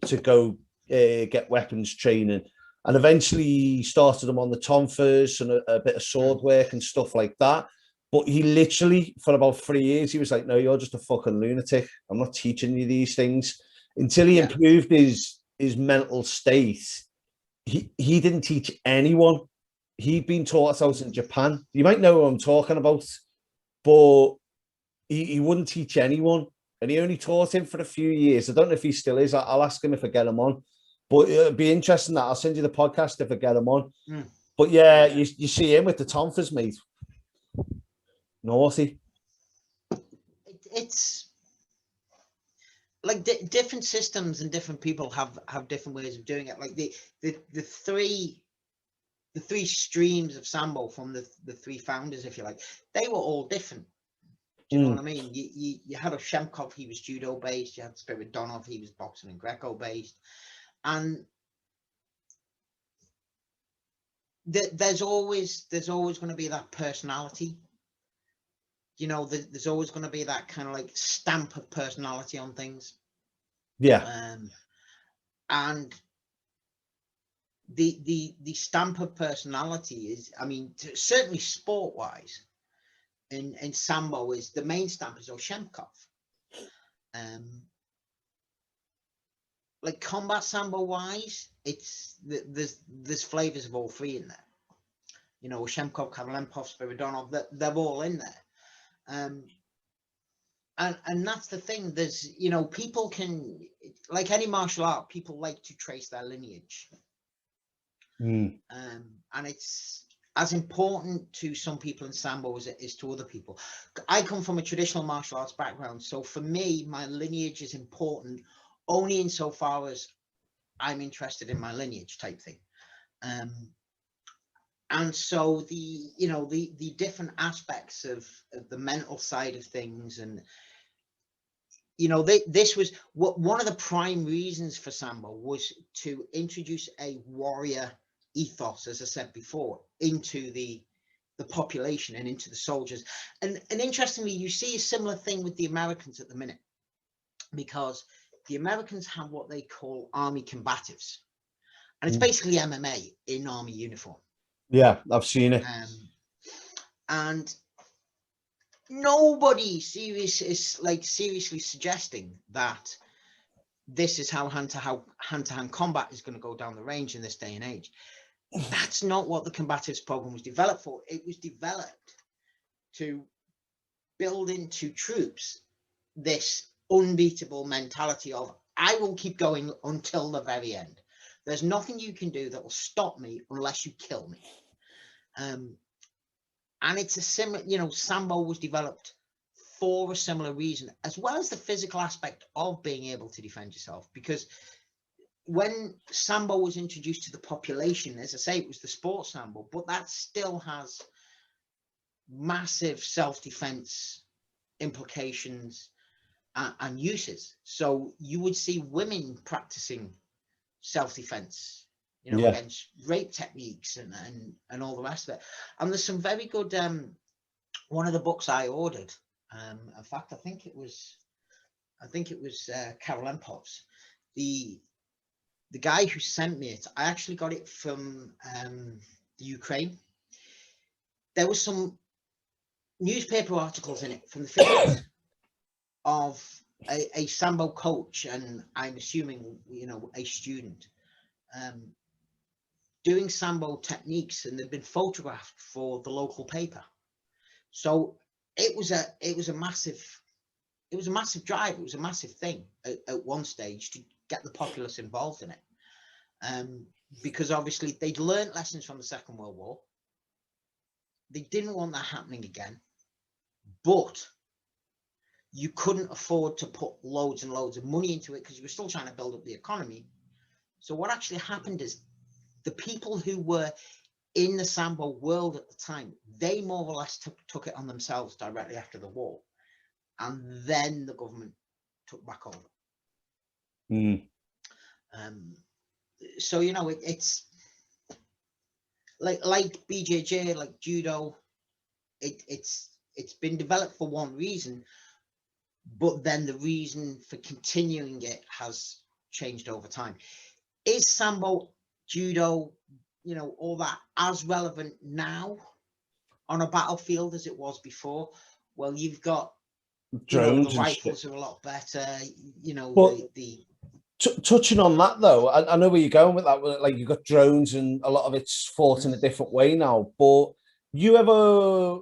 to go get weapons training. And eventually he started him on the tonfas and a bit of sword work and stuff like that. But he literally, for about 3 years, he was like, no, you're just a fucking lunatic. I'm not teaching you these things. Until he improved his mental state, he didn't teach anyone. He'd been taught out in Japan. You might know who I'm talking about, but he wouldn't teach anyone. And he only taught him for a few years. I don't know if he still is. I'll ask him if I get him on. But it'd be interesting that I'll send you the podcast if I get him on. But yeah, you see him with the tonfas, mate. Naughty. It's like different systems and different people have different ways of doing it. Like the three streams of Sambo from the three founders, if you like, they were all different. Do you know what I mean? You had a Shemkov, he was judo based. You had Spiridonov, he was boxing and Greco based. And there's always going to be that personality. You know, there's always going to be that kind of like stamp of personality on things. Yeah. And the stamp of personality is, I mean, certainly sport wise, in Sambo is the main stamp is Oshemkov. Like combat Sambo wise, it's there's flavors of all three in there. You know, Shemkov, Kavalenpov, Spiridonov, they're all in there. And that's the thing. There's, you know, people can, like any martial art, people like to trace their lineage. And it's as important to some people in Sambo as it is to other people. I come from a traditional martial arts background, so for me, my lineage is important only insofar as I'm interested in my lineage type thing. And so the different aspects of the mental side of things, and you know, this was one of the prime reasons for Sambo was to introduce a warrior ethos, as I said before, into the population and into the soldiers. And interestingly, you see a similar thing with the Americans at the minute, because the Americans have what they call army combatives, and it's basically MMA in army uniform. Yeah, I've seen it. And nobody is seriously suggesting that this is how hand-to-hand combat is going to go down the range in this day and age. That's not what the combatives program was developed for. It was developed to build into troops this unbeatable mentality of, I will keep going until the very end. There's nothing you can do that will stop me unless you kill me. And it's a similar, you know, Sambo was developed for a similar reason, as well as the physical aspect of being able to defend yourself. Because when Sambo was introduced to the population, as I say, it was the sports Sambo, but that still has massive self-defense implications and uses. So you would see women practicing self-defense, you know, against rape techniques and all the rest of it. And there's some very good, one of the books I ordered, in fact, I think it was Carol Empot's, the guy who sent me it, I actually got it from the Ukraine. There was some newspaper articles in it from the 50s of a Sambo coach, and I'm assuming, you know, a student, doing Sambo techniques, and they've been photographed for the local paper. So it was a massive drive. It was a massive thing at one stage to get the populace involved in it, because obviously they'd learned lessons from the Second World War. They didn't want that happening again, but you couldn't afford to put loads and loads of money into it because you were still trying to build up the economy. So what actually happened is the people who were in the Sambo world at the time, they more or less took it on themselves directly after the war. And then the government took back over. So, you know, it's like BJJ, like judo, it's been developed for one reason, but then the reason for continuing it has changed over time. Is Sambo, judo, you know, all that as relevant now on a battlefield as it was before? Well, you've got drones, the rifles are a lot better, you know. But touching on that though, I know where you're going with that. Like, you've got drones and a lot of it's fought in a different way now. But you ever,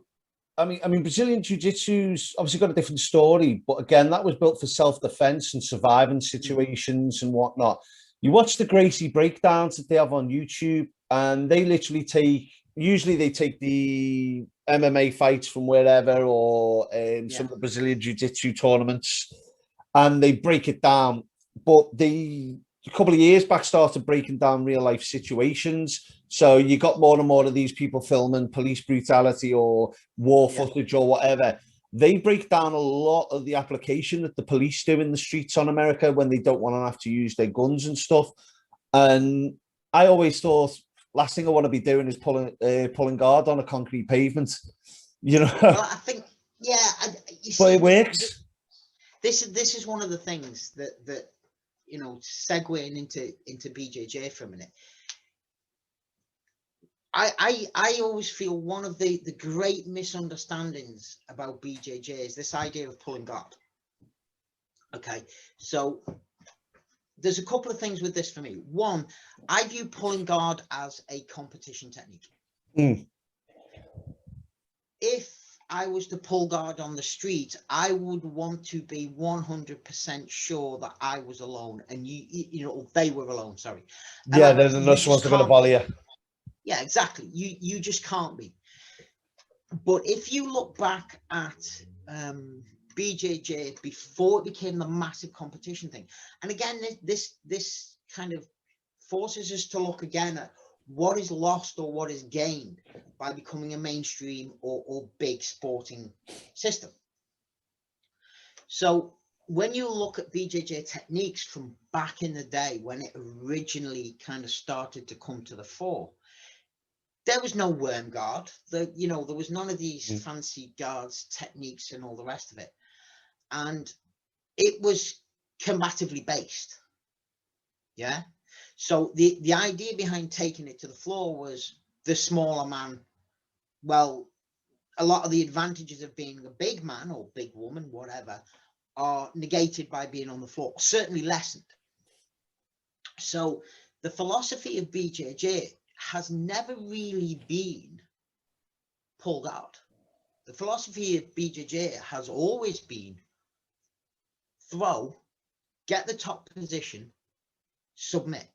I mean, Brazilian Jiu-Jitsu's obviously got a different story, but again, that was built for self-defense and surviving situations and whatnot. You watch the Gracie breakdowns that they have on YouTube, and they literally usually they take the MMA fights from wherever, or some of the Brazilian Jiu-Jitsu tournaments, and they break it down. But a couple of years back started breaking down real life situations. So you got more and more of these people filming police brutality or war footage or whatever. They break down a lot of the application that the police do in the streets on America when they don't want to have to use their guns and stuff. And I always thought, last thing I want to be doing is pulling guard on a concrete pavement, you know. Well, I think, but it works. This is one of the things that you know, segueing into BJJ for a minute. I always feel one of the great misunderstandings about BJJ is this idea of pulling guard. Okay, so there's a couple of things with this for me. One, I view pulling guard as a competition technique. If I was to pull guard on the street, I would want to be 100% sure that I was alone, and you know, they were alone. Sorry. Yeah, there's no one's going to bother you. Yeah, exactly. You just can't be. But if you look back at BJJ before it became the massive competition thing, and again, this kind of forces us to look again at what is lost or what is gained by becoming a mainstream or big sporting system. So when you look at BJJ techniques from back in the day, when it originally kind of started to come to the fore, there was no worm guard. You know, there was none of these fancy guards, techniques, and all the rest of it. And it was combatively based. Yeah. So the idea behind taking it to the floor was the smaller man. Well, a lot of the advantages of being a big man or big woman, whatever, are negated by being on the floor, certainly lessened. So the philosophy of BJJ has never really been pull guard. The philosophy of BJJ has always been throw, get the top position, submit,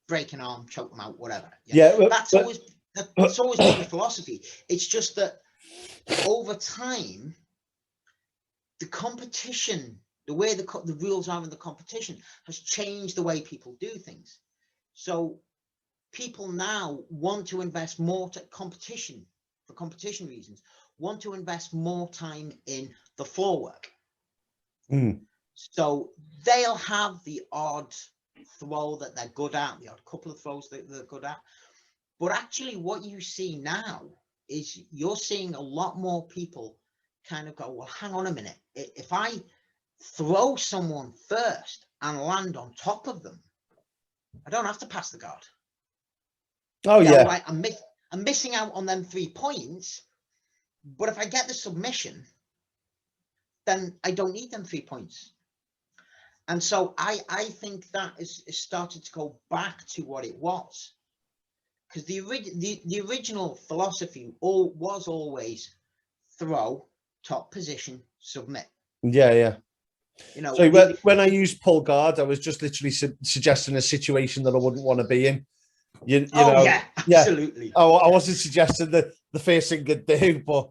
break an arm, choke them out, whatever. That's always been the philosophy. It's just that over time, the competition, the way the rules are in the competition, has changed the way people do things. So people now want to invest more to competition, for competition reasons, want to invest more time in the floor work. So they'll have the odd throw that they're good at, the odd couple of throws that they're good at. But actually what you see now is you're seeing a lot more people kind of go, well, hang on a minute. If I throw someone first and land on top of them, I don't have to pass the guard. Oh, yeah. Right, I'm missing out on them 3 points, but if I get the submission, then I don't need them 3 points. And so I think that is started to go back to what it was, because the original philosophy was always throw, top position, submit. Yeah. You know, so when I used pull guard, I was just literally suggesting a situation that I wouldn't want to be in. You know, yeah, absolutely. I wasn't suggesting the first thing to do, but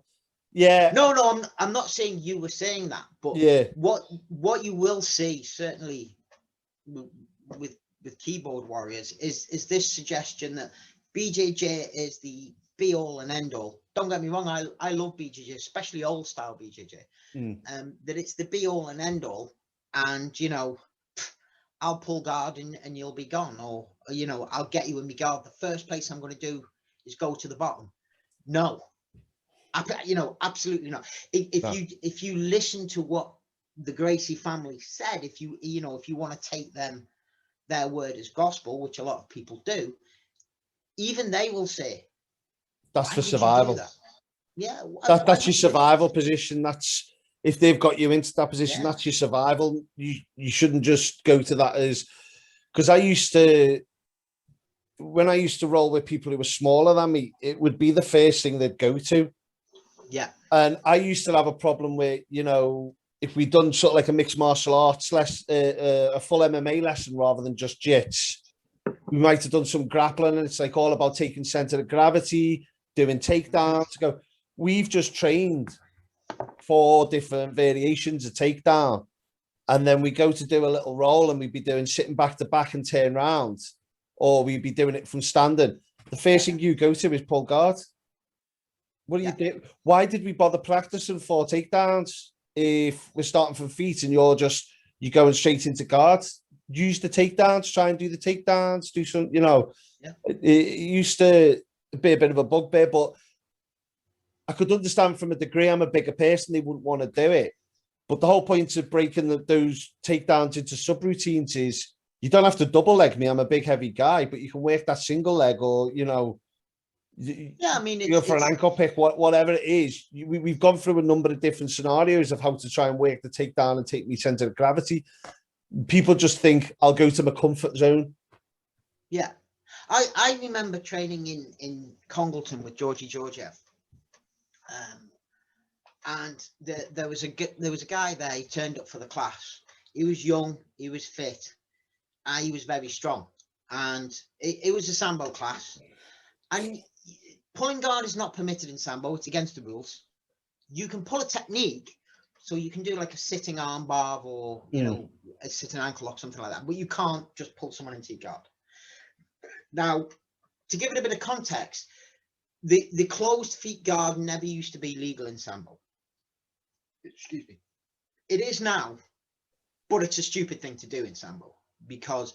yeah. No, I'm not saying you were saying that, but yeah, what you will see certainly with keyboard warriors is this suggestion that BJJ is the be all and end all. Don't get me wrong, I love BJJ, especially old style BJJ. That it's the be all and end all, and you know, I'll pull guard and you'll be gone, or you know, I'll get you in my guard. The first place I'm going to do is go to the bottom. No, you know, absolutely not. If you listen to what the Gracie family said, if you want to take their word as gospel, which a lot of people do, even they will say that's for survival. That? Yeah, that's your survival position. That's if they've got you into that position, that's your survival. You shouldn't just go to that as, because when I used to roll with people who were smaller than me, it would be the first thing they'd go to. Yeah. And I used to have a problem with, you know, if we'd done sort of like a mixed martial arts a full MMA lesson rather than just jits, we might have done some grappling, and it's like all about taking center of gravity, doing takedowns. Go, we've just trained 4 different variations of takedown, and then we go to do a little roll, and we'd be doing sitting back to back and turn round, or we'd be doing it from standing. The first thing you go to is pull guard. What do you do? Why did we bother practicing 4 takedowns if we're starting from feet and you're going straight into guard? Use the takedowns, try and do the takedowns, do some, you know. It used to be a bit of a bugbear, but I could understand from a degree. I'm a bigger person, they wouldn't want to do it. But the whole point of breaking those takedowns into subroutines is you don't have to double leg me. I'm a big, heavy guy, but you can work that single leg, or, you know, I mean, you go for an ankle pick, whatever it is. We've gone through a number of different scenarios of how to try and work the takedown and take me center of gravity. People just think I'll go to my comfort zone. Yeah, I remember training in Congleton with Georgie Georgiev, and there was a guy there. He turned up for the class. He was young, he was fit, and he was very strong. And it was a Sambo class, and pulling guard is not permitted in Sambo. It's against the rules. You can pull a technique, so you can do like a sitting arm bar, or you know, a sitting ankle lock, something like that. But you can't just pull someone into your guard. Now, to give it a bit of context, the closed feet guard never used to be legal in Sambo. Excuse me. It is now, but it's a stupid thing to do in Sambo, because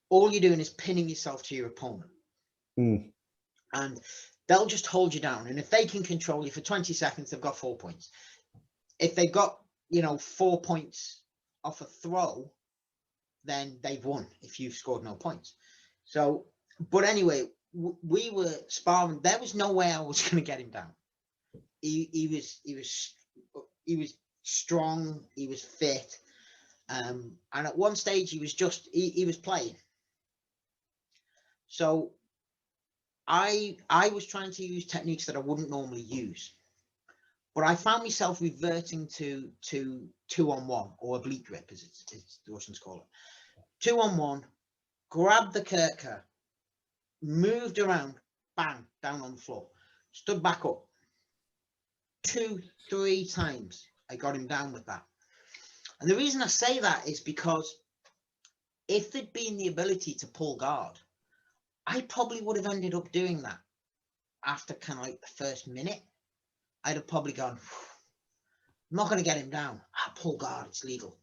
all you're doing is pinning yourself to your opponent. And they'll just hold you down. And if they can control you for 20 seconds, they've got 4 points. If they've got, you know, 4 points off a throw, then they've won if you've scored no points. So, but anyway, we were sparring. There was no way I was going to get him down. He was strong. He was fit. And at one stage he was just he was playing. So I was trying to use techniques that I wouldn't normally use, but I found myself reverting to 2-on-1, or oblique grip, as it's the Russians call it. 2-on-1, grabbed the Kirka, moved around, bang, down on the floor, stood back up. 2-3 times I got him down with that. And the reason I say that is because if there'd been the ability to pull guard, I probably would have ended up doing that after kind of like the first minute. I'd have probably gone, I'm not going to get him down. I'll pull guard, it's legal.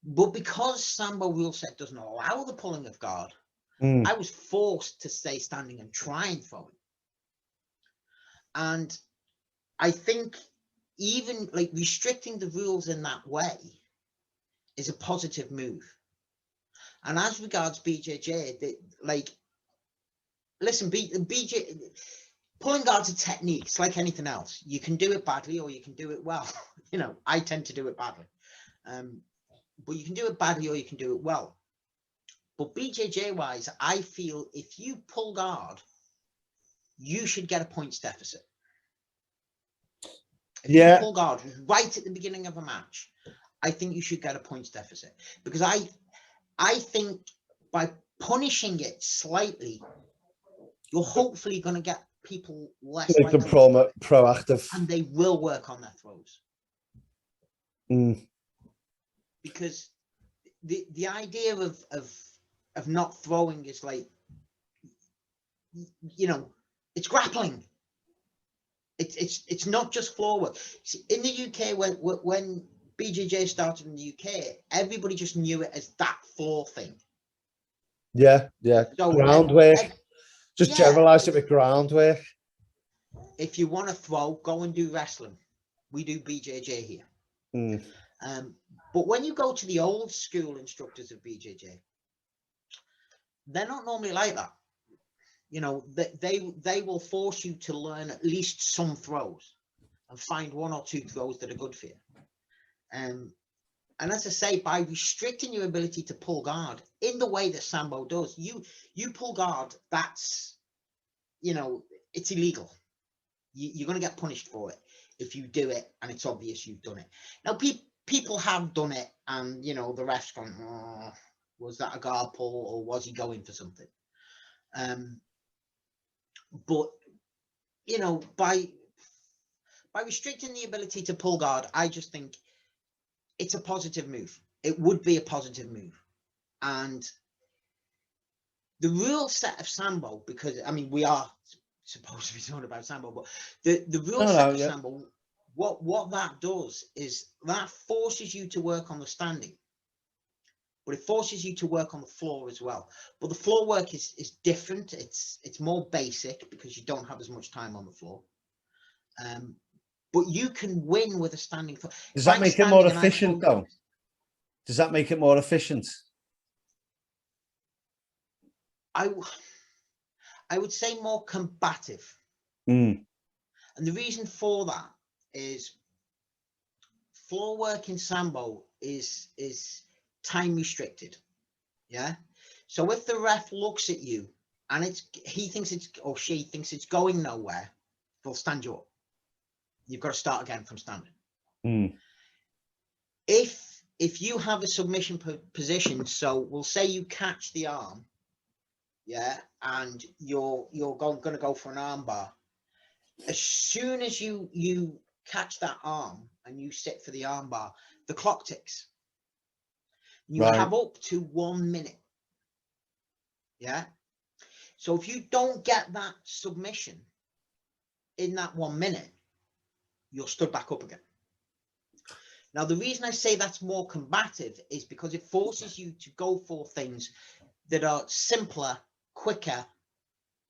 But because Sambo rule set doesn't allow the pulling of guard, I was forced to stay standing and try and throw him. And I think even like restricting the rules in that way is a positive move. And as regards BJJ, like, listen, BJ, pulling guards are techniques like anything else. You can do it badly or you can do it well. You know, I tend to do it badly. But you can do it badly or you can do it well. But BJJ wise, I feel if you pull guard, you should get a points deficit. If you pull guard right at the beginning of a match, I think you should get a points deficit, because I think by punishing it slightly, you're hopefully going to get people less like the proactive, and they will work on their throws. Because the idea of not throwing is like, you know, it's grappling. It's not just floor work. In the UK, when BJJ started in the UK, everybody just knew it as that floor thing. Yeah. So groundwork. Just generalize it with groundwork. If you want to throw, go and do wrestling. We do BJJ here. But when you go to the old school instructors of BJJ, they're not normally like that. You know, they will force you to learn at least some throws and find 1 or 2 throws that are good for you. And as I say, by restricting your ability to pull guard in the way that Sambo does, you pull guard, that's, you know, it's illegal. You're going to get punished for it if you do it and it's obvious you've done it. Now, people have done it and, you know, the ref's gone, oh, was that a guard pull or was he going for something? But, you know, by restricting the ability to pull guard, I just think it's a positive move. It would be a positive move. And the rule set of Sambo, because, I mean, we are supposed to be talking about Sambo, but the rule set of Sambo, what that does is that forces you to work on the standing, but it forces you to work on the floor as well. But the floor work is different. It's more basic because you don't have as much time on the floor. But you can win with a standing floor. Does that make it more efficient though? Does that make it more efficient? I would say more combative. And the reason for that is floor work in Sambo is time restricted. Yeah. So if the ref looks at you and he thinks it's, or she thinks it's going nowhere, they'll stand you up. You've got to start again from standing. If you have a submission position, so we'll say you catch the arm, yeah, and you're going to go for an arm bar. As soon as you catch that arm and you sit for the arm bar, the clock ticks. You have up to 1 minute. Yeah. So if you don't get that submission in that 1 minute, you're stood back up again. Now, the reason I say that's more combative is because it forces you to go for things that are simpler, quicker,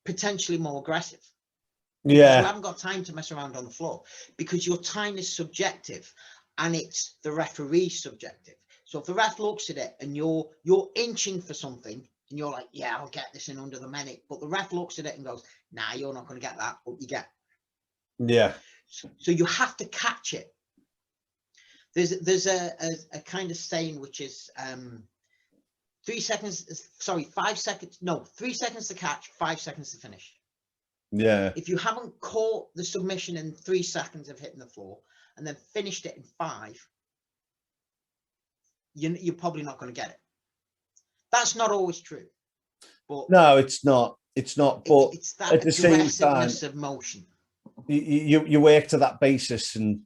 potentially more aggressive. Yeah. You haven't got time to mess around on the floor because your time is subjective and it's the referee's subjective. So if the ref looks at it and you're inching for something and you're like, yeah, I'll get this in under the minute, but the ref looks at it and goes, nah, you're not going to get that, but you get. Yeah. So you have to catch it. There's a kind of saying which is 3 seconds, sorry, 5 seconds, no, 3 seconds to catch, 5 seconds to finish. Yeah. If you haven't caught the submission in 3 seconds of hitting the floor and then finished it in 5, you're probably not going to get it. That's not always true. But no, it's not. It's not. But it's that at the same time, aggressiveness of motion. You work to that basis, and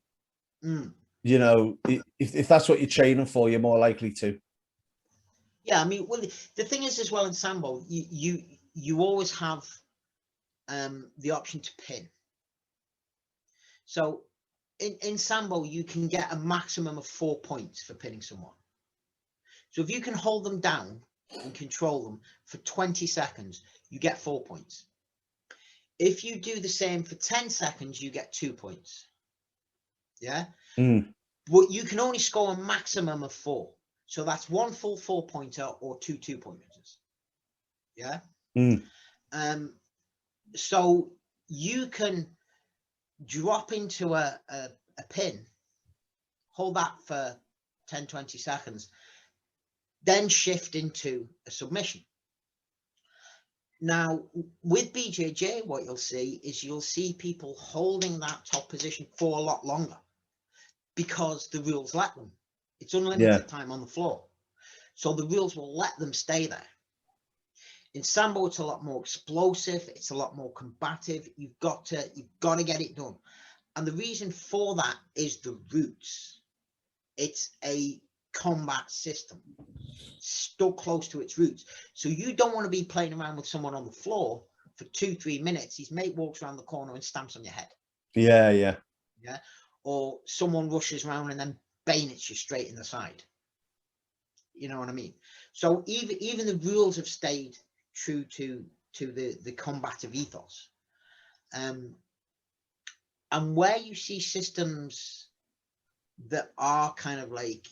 you know, if that's what you're training for, you're more likely to. Yeah, I mean, well, the thing is as well in Sambo, you always have the option to pin. So in Sambo, you can get a maximum of 4 points for pinning someone. So if you can hold them down and control them for 20 seconds, you get 4 points. If you do the same for 10 seconds, you get 2 points. Yeah. But you can only score a maximum of 4. So that's 1 full 4-pointer or 2 2-pointers. Yeah. So you can drop into a pin, hold that for 10, 20 seconds, then shift into a submission. Now, with BJJ, what you'll see is you'll see people holding that top position for a lot longer because the rules let them. It's unlimited time on the floor. So the rules will let them stay there. In Sambo, it's a lot more explosive. It's a lot more combative. You've got to get it done. And the reason for that is the roots. It's a combat system stuck close to its roots. So you don't want to be playing around with someone on the floor for 2-3 minutes. His mate walks around the corner and stamps on your head. Yeah. Or someone rushes around and then bayonets you straight in the side. You know what I mean? So even the rules have stayed true to the combative ethos. And where you see systems that are kind of like,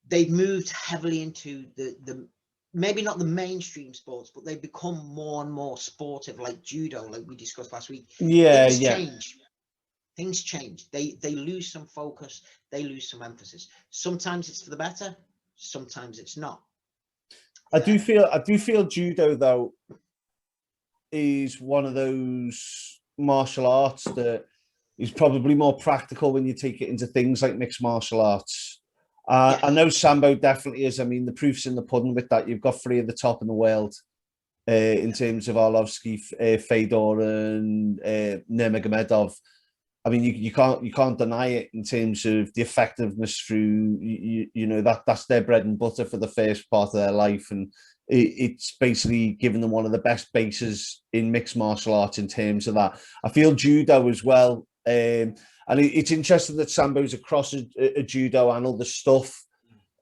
they've moved heavily into the maybe not the mainstream sports, but they've become more and more sportive, like judo, like we discussed last week. Things change. They lose some focus, they lose some emphasis. Sometimes it's for the better, sometimes it's not. I do feel judo though is one of those martial arts that is probably more practical when you take it into things like mixed martial arts. I know Sambo definitely is. I mean, the proof's in the pudding with that. You've got 3 of the top in the world in terms of Arlovsky, Fedor, and Nurmagomedov. I mean, you can't deny it in terms of the effectiveness through you know that's their bread and butter for the first part of their life, and it's basically given them one of the best bases in mixed martial arts in terms of that. I feel judo as well. And it's interesting that Sambo's across a judo and all the stuff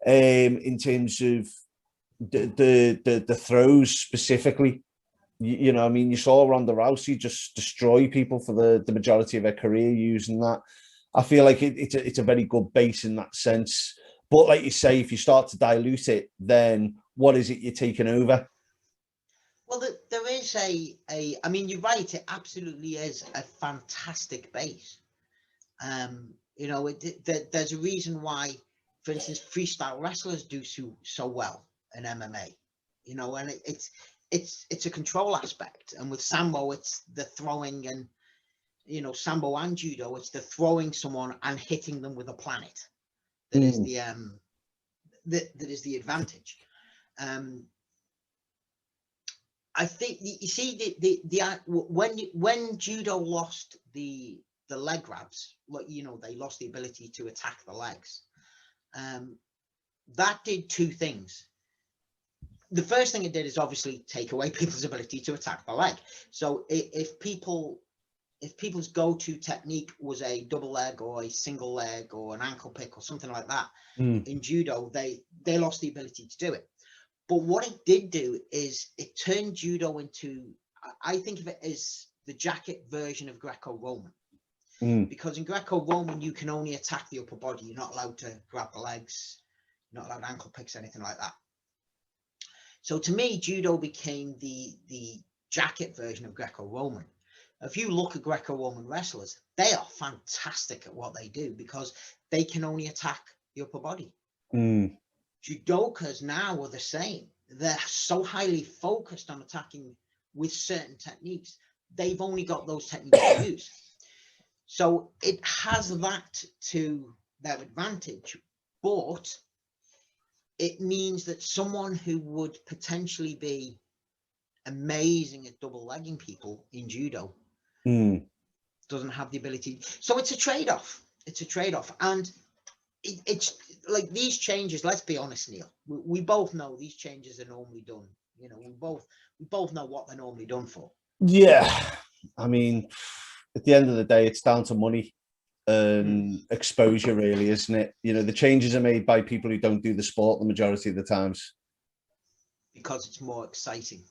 in terms of the throws specifically. You know, I mean, you saw Ronda Rousey just destroy people for the majority of her career using that. I feel like it's a very good base in that sense. But like you say, if you start to dilute it, then what is it you're taking over? Well, there is I mean, you're right. It absolutely is a fantastic base. You know, there's a reason why, for instance, freestyle wrestlers do so well in MMA. You know, and it's a control aspect, and with Sambo, it's the throwing, and you know, Sambo and judo, it's the throwing someone and hitting them with a planet. That is the that is the advantage. I think you see when judo lost the leg grabs, like, you know, they lost the ability to attack the legs. That did 2 things. The first thing it did is obviously take away people's ability to attack the leg. So if people's go-to technique was a double leg or a single leg or an ankle pick or something like that, in judo, they lost the ability to do it. But what it did do is it turned judo into, I think of it as the jacket version of Greco-Roman. Because in Greco-Roman, you can only attack the upper body. You're not allowed to grab the legs. You're not allowed ankle picks, anything like that. So to me, judo became the jacket version of Greco-Roman, If you look at Greco-Roman wrestlers, they are fantastic at what they do because they can only attack the upper body. Mm. Judokas now are the same. They're so highly focused on attacking with certain techniques. They've only got those techniques to use. So it has that to their advantage, but it means that someone who would potentially be amazing at double legging people in judo doesn't have the ability. So it's a trade-off. It's a trade-off. And it's like these changes, let's be honest, Neil, we both know these changes are normally done. You know, we both know what they're normally done for. Yeah. I mean, at the end of the day, it's down to money and exposure, really, isn't it? You know, the changes are made by people who don't do the sport the majority of the times. Because it's more exciting.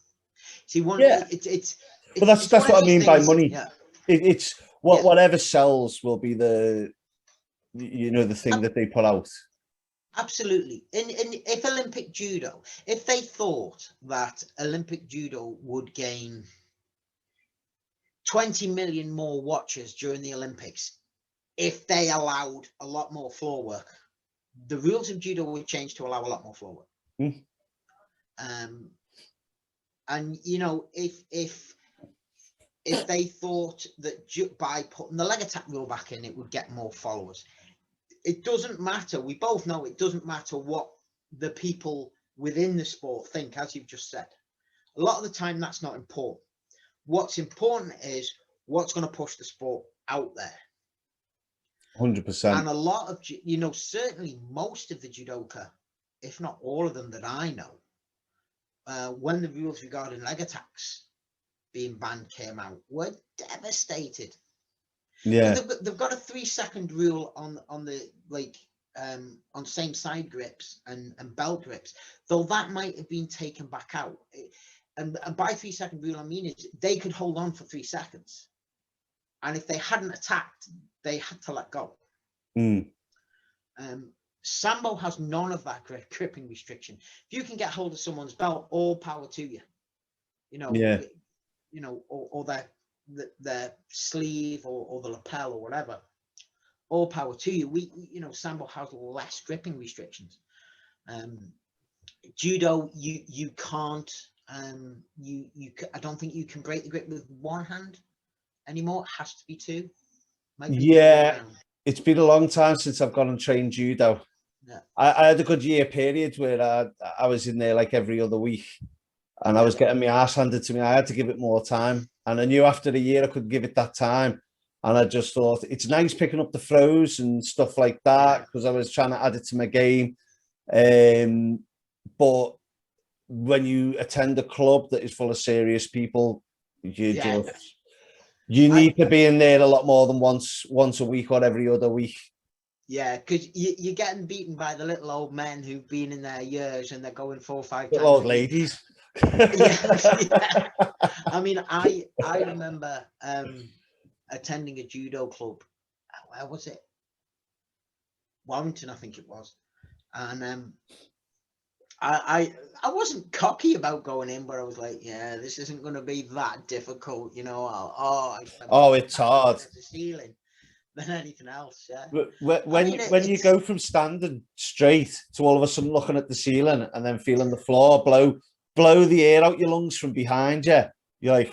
See, it's but that's what I mean by money. Yeah. It's whatever sells will be the thing that they put out. Absolutely. And if Olympic judo, if they thought that Olympic judo would gain 20 million more watchers during the Olympics, if they allowed a lot more floor work, the rules of judo would change to allow a lot more floor work. And you know, if they thought that by putting the leg attack rule back in, it would get more followers. It doesn't matter. We both know it doesn't matter what the people within the sport think, as you've just said. A lot of the time, that's not important. What's important is what's going to push the sport out there. 100%. And a lot of, you know, certainly most of the judoka, if not all of them that I know, when the rules regarding leg attacks being banned came out, were devastated. Yeah, they've got a 3-second rule on the on same side grips and belt grips, though that might have been taken back out. And by 3-second rule, I mean is they could hold on for 3 seconds, and if they hadn't attacked, they had to let go. Sambo has none of that gripping restriction. If you can get hold of someone's belt, all power to you. You know, you know, or their sleeve or the lapel or whatever, all power to you. You know, Sambo has less gripping restrictions. Judo, you can't. I don't think you can break the grip with one hand anymore. It has to be two. It's been a long time since I've gone and trained judo. Yeah. I had a good year period where I was in there like every other week, and I was getting my ass handed to me. I had to give it more time, and I knew after a year I could give it that time. And I just thought it's nice picking up the throws and stuff like that because I was trying to add it to my game. But when you attend a club that is full of serious people, you need to be in there a lot more than once a week or every other week. Yeah, because you're getting beaten by the little old men who've been in there years and they're going 4 or 5 times. Old ladies. Yeah. I mean, I remember attending a judo club. Where was it? Warrington, I think it was. And I wasn't cocky about going in, but I was like, yeah, this isn't going to be that difficult, you know. It's hard. The ceiling than anything else. Yeah. When you go from standing straight to all of a sudden looking at the ceiling and then feeling the floor blow the air out your lungs from behind you, you're like,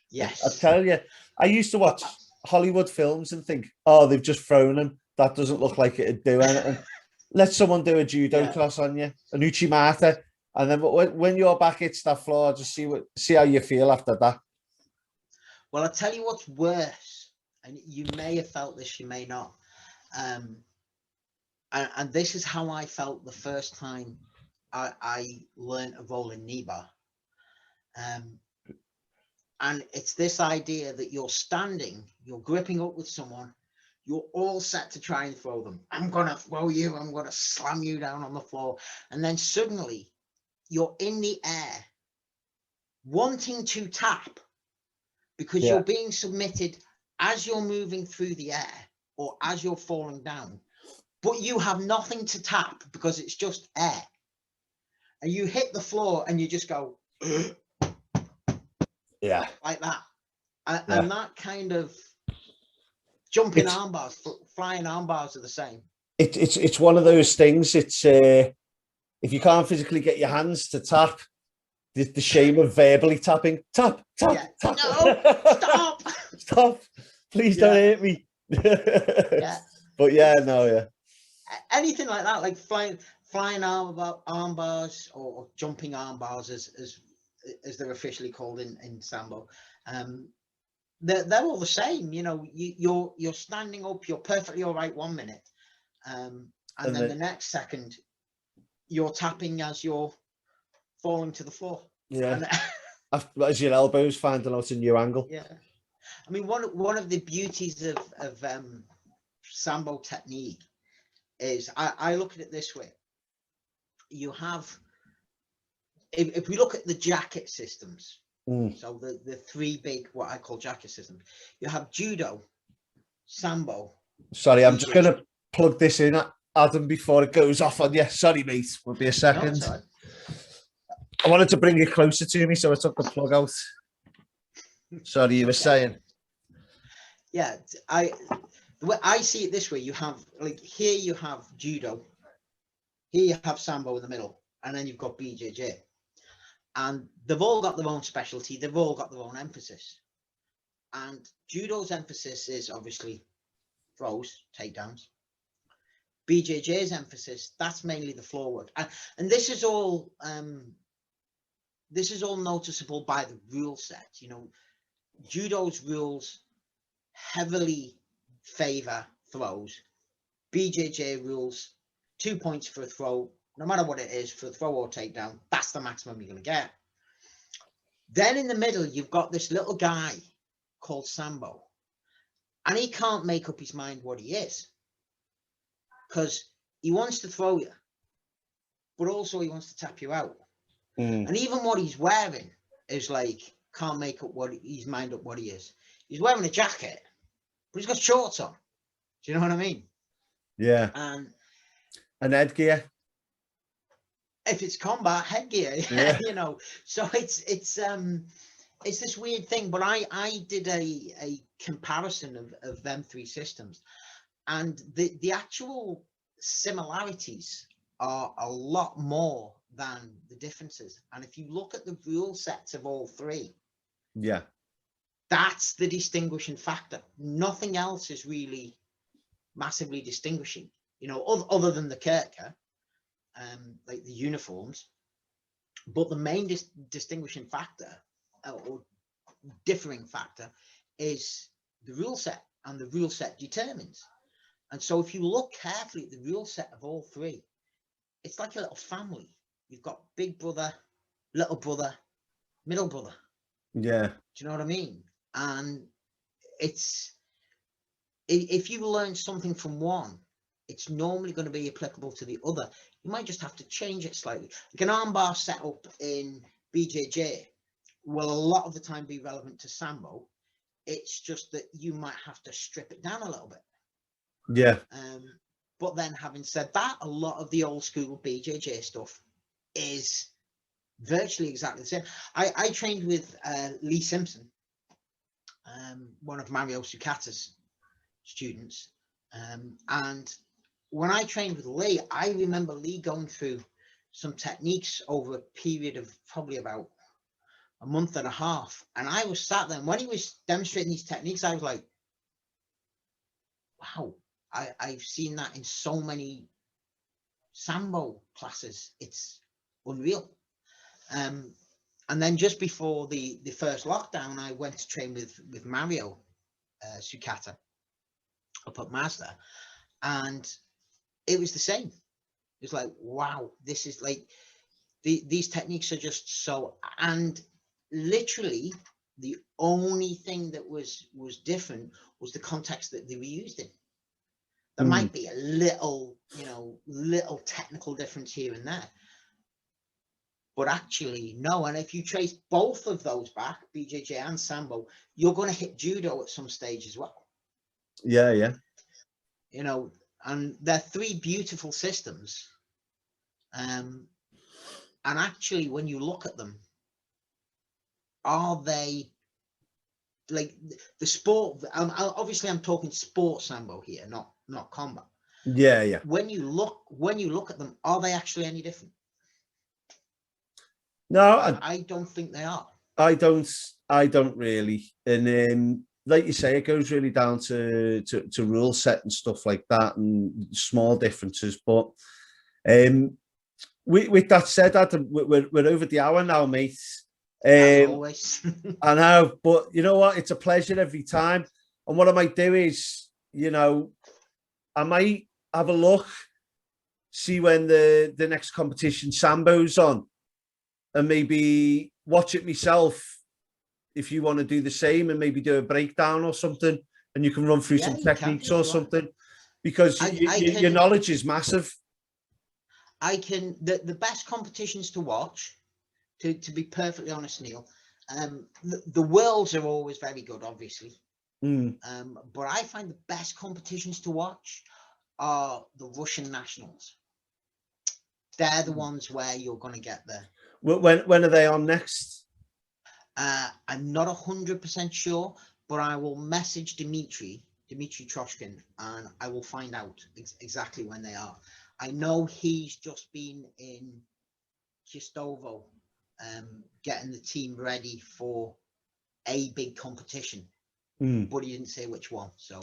yes. I tell you, I used to watch Hollywood films and think, oh, they've just thrown him. That doesn't look like it'd do anything. Let someone do a judo class on you, an uchimata, and then when your back hits that floor, just see how you feel after that. Well, I'll tell you what's worse, and you may have felt this, you may not. And this is how I felt the first time I learned a rolling knee bar. And it's this idea that you're standing, you're gripping up with someone, you're all set to try and throw them. I'm going to throw you, I'm going to slam you down on the floor. And then suddenly you're in the air wanting to tap because you're being submitted as you're moving through the air or as you're falling down, but you have nothing to tap because it's just air. And you hit the floor and you just go, like that. And that kind of jumping It's- arm bars, flying arm bars are the same. It's one of those things. It's if you can't physically get your hands to tap, the shame of verbally tapping. Tap, tap, Yeah. tap. No, stop. Stop. Please don't hurt me. Yeah. But yeah, no, yeah. Anything like that, like flying arm bars or jumping arm bars, as they're officially called in Sambo. They're all the same. You know, you're standing up, you're perfectly all right 1 minute, and then the next second you're tapping as you're falling to the floor. Yeah. As your elbows finding out a new angle. Yeah. I mean, one of the beauties of Sambo technique is I look at it this way. You have, if we look at the jacket systems, so the three big, what I call jacket systems, you have judo, Sambo. Sorry, I'm just going to plug this in, Adam, before it goes off on you. Sorry, mate. Will be a second. No, I wanted to bring it closer to me, so I took the plug out. Sorry, you were saying. Yeah, the way I see it this way, you have, like, here you have judo, here you have Sambo in the middle, and then you've got BJJ. And they've all got their own specialty, they've all got their own emphasis. And judo's emphasis is obviously throws, takedowns. BJJ's emphasis, that's mainly the floor work. And this is all noticeable by the rule set. You know, judo's rules heavily favor throws. BJJ rules 2 points for a throw, no matter what it is, for a throw or takedown. That's the maximum you're going to get. Then in the middle, you've got this little guy called Sambo, and he can't make up his mind what he is, because he wants to throw you, but also he wants to tap you out. And even what he's wearing is like, can't make up his mind up what he is. He's wearing a jacket, but he's got shorts on. Do you know what I mean? Yeah. And headgear. If it's combat, headgear, yeah. You know. So it's this weird thing. But I did a comparison of them three systems, and the actual similarities are a lot more than the differences. And if you look at the rule sets of all three, yeah, that's the distinguishing factor. Nothing else is really massively distinguishing, you know, other than the Kirka, like the uniforms. But the main distinguishing factor or differing factor is the rule set, and the rule set determines. And so if you look carefully at the rule set of all three, it's like a little family. You've got big brother, little brother, middle brother. Yeah. Do you know what I mean? And it's, if you learn something from one, it's normally going to be applicable to the other. You might just have to change it slightly. Like an armbar setup in BJJ will a lot of the time be relevant to Sambo. It's just that you might have to strip it down a little bit. Yeah. But then, having said that, a lot of the old school BJJ stuff is virtually exactly the same. I trained with Lee Simpson, one of Mario Sukata's students, and when I trained with Lee, I remember Lee going through some techniques over a period of probably about a month and a half, and I was sat there, and when he was demonstrating these techniques, I was like, wow, I've seen that in so many Sambo classes. It's unreal. And then just before the first lockdown, I went to train with Mario Sukata up at Mazda, and it was the same. It was like, wow, this is like, these techniques are just so, and literally the only thing that was different was the context that they were used in. There might be a little, you know, little technical difference here and there, but actually no. And if you trace both of those back, BJJ and Sambo, you're going to hit judo at some stage as well. Yeah, yeah. You know, and they're three beautiful systems. And actually, when you look at them, are they like the sport. Obviously, I'm talking sport Sambo here, not combat. Yeah, yeah. When you look at them, are they actually any different? No, I don't think they are. I don't really. And like you say, it goes really down to rule set and stuff like that, and small differences. But with that said, Adam, we're over the hour now, mate. As always. I know, but you know what? It's a pleasure every time. And what I might do is, I might have a look, see when the next competition Sambo's on, and maybe watch it myself if you want to do the same, and maybe do a breakdown or something, and you can run through some techniques or something, because your knowledge is massive. The best competitions to watch, to be perfectly honest, Neil, the worlds are always very good, obviously. But I find the best competitions to watch are the Russian nationals. They're the ones where you're going to get there. When are they on next? I'm not 100% sure, but I will message Dmitry Troshkin, and I will find out exactly when they are. I know he's just been in Chistovo, getting the team ready for a big competition, but he didn't say which one. So,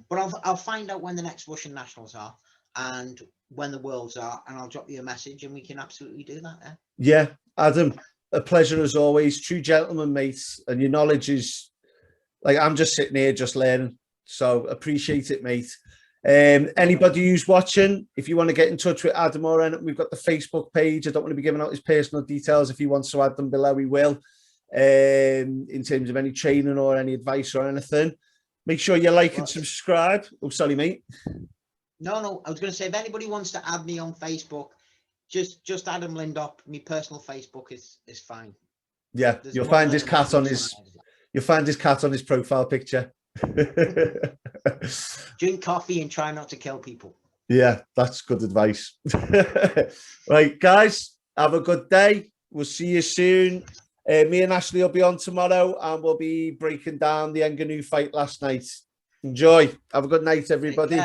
but I'll find out when the next Russian nationals are and when the worlds are, and I'll drop you a message, and we can absolutely do that. Yeah, Adam, a pleasure as always. True gentleman, mate, and your knowledge is like, I'm just sitting here just learning. So appreciate it, mate. Anybody who's watching, if you want to get in touch with Adam or anything, we've got the Facebook page. I don't want to be giving out his personal details. If he wants to add them below, he will. In terms of any training or any advice or anything, make sure you like and subscribe. Oh, sorry, mate. No, I was going to say, if anybody wants to add me on Facebook, just Adam Lindop. My personal Facebook is fine. Yeah, you'll find his cat on his profile picture. Drink coffee and try not to kill people. Yeah, that's good advice. Right, guys, have a good day. We'll see you soon. Me and Ashley will be on tomorrow, and we'll be breaking down the Ngannou fight last night. Enjoy. Have a good night, everybody.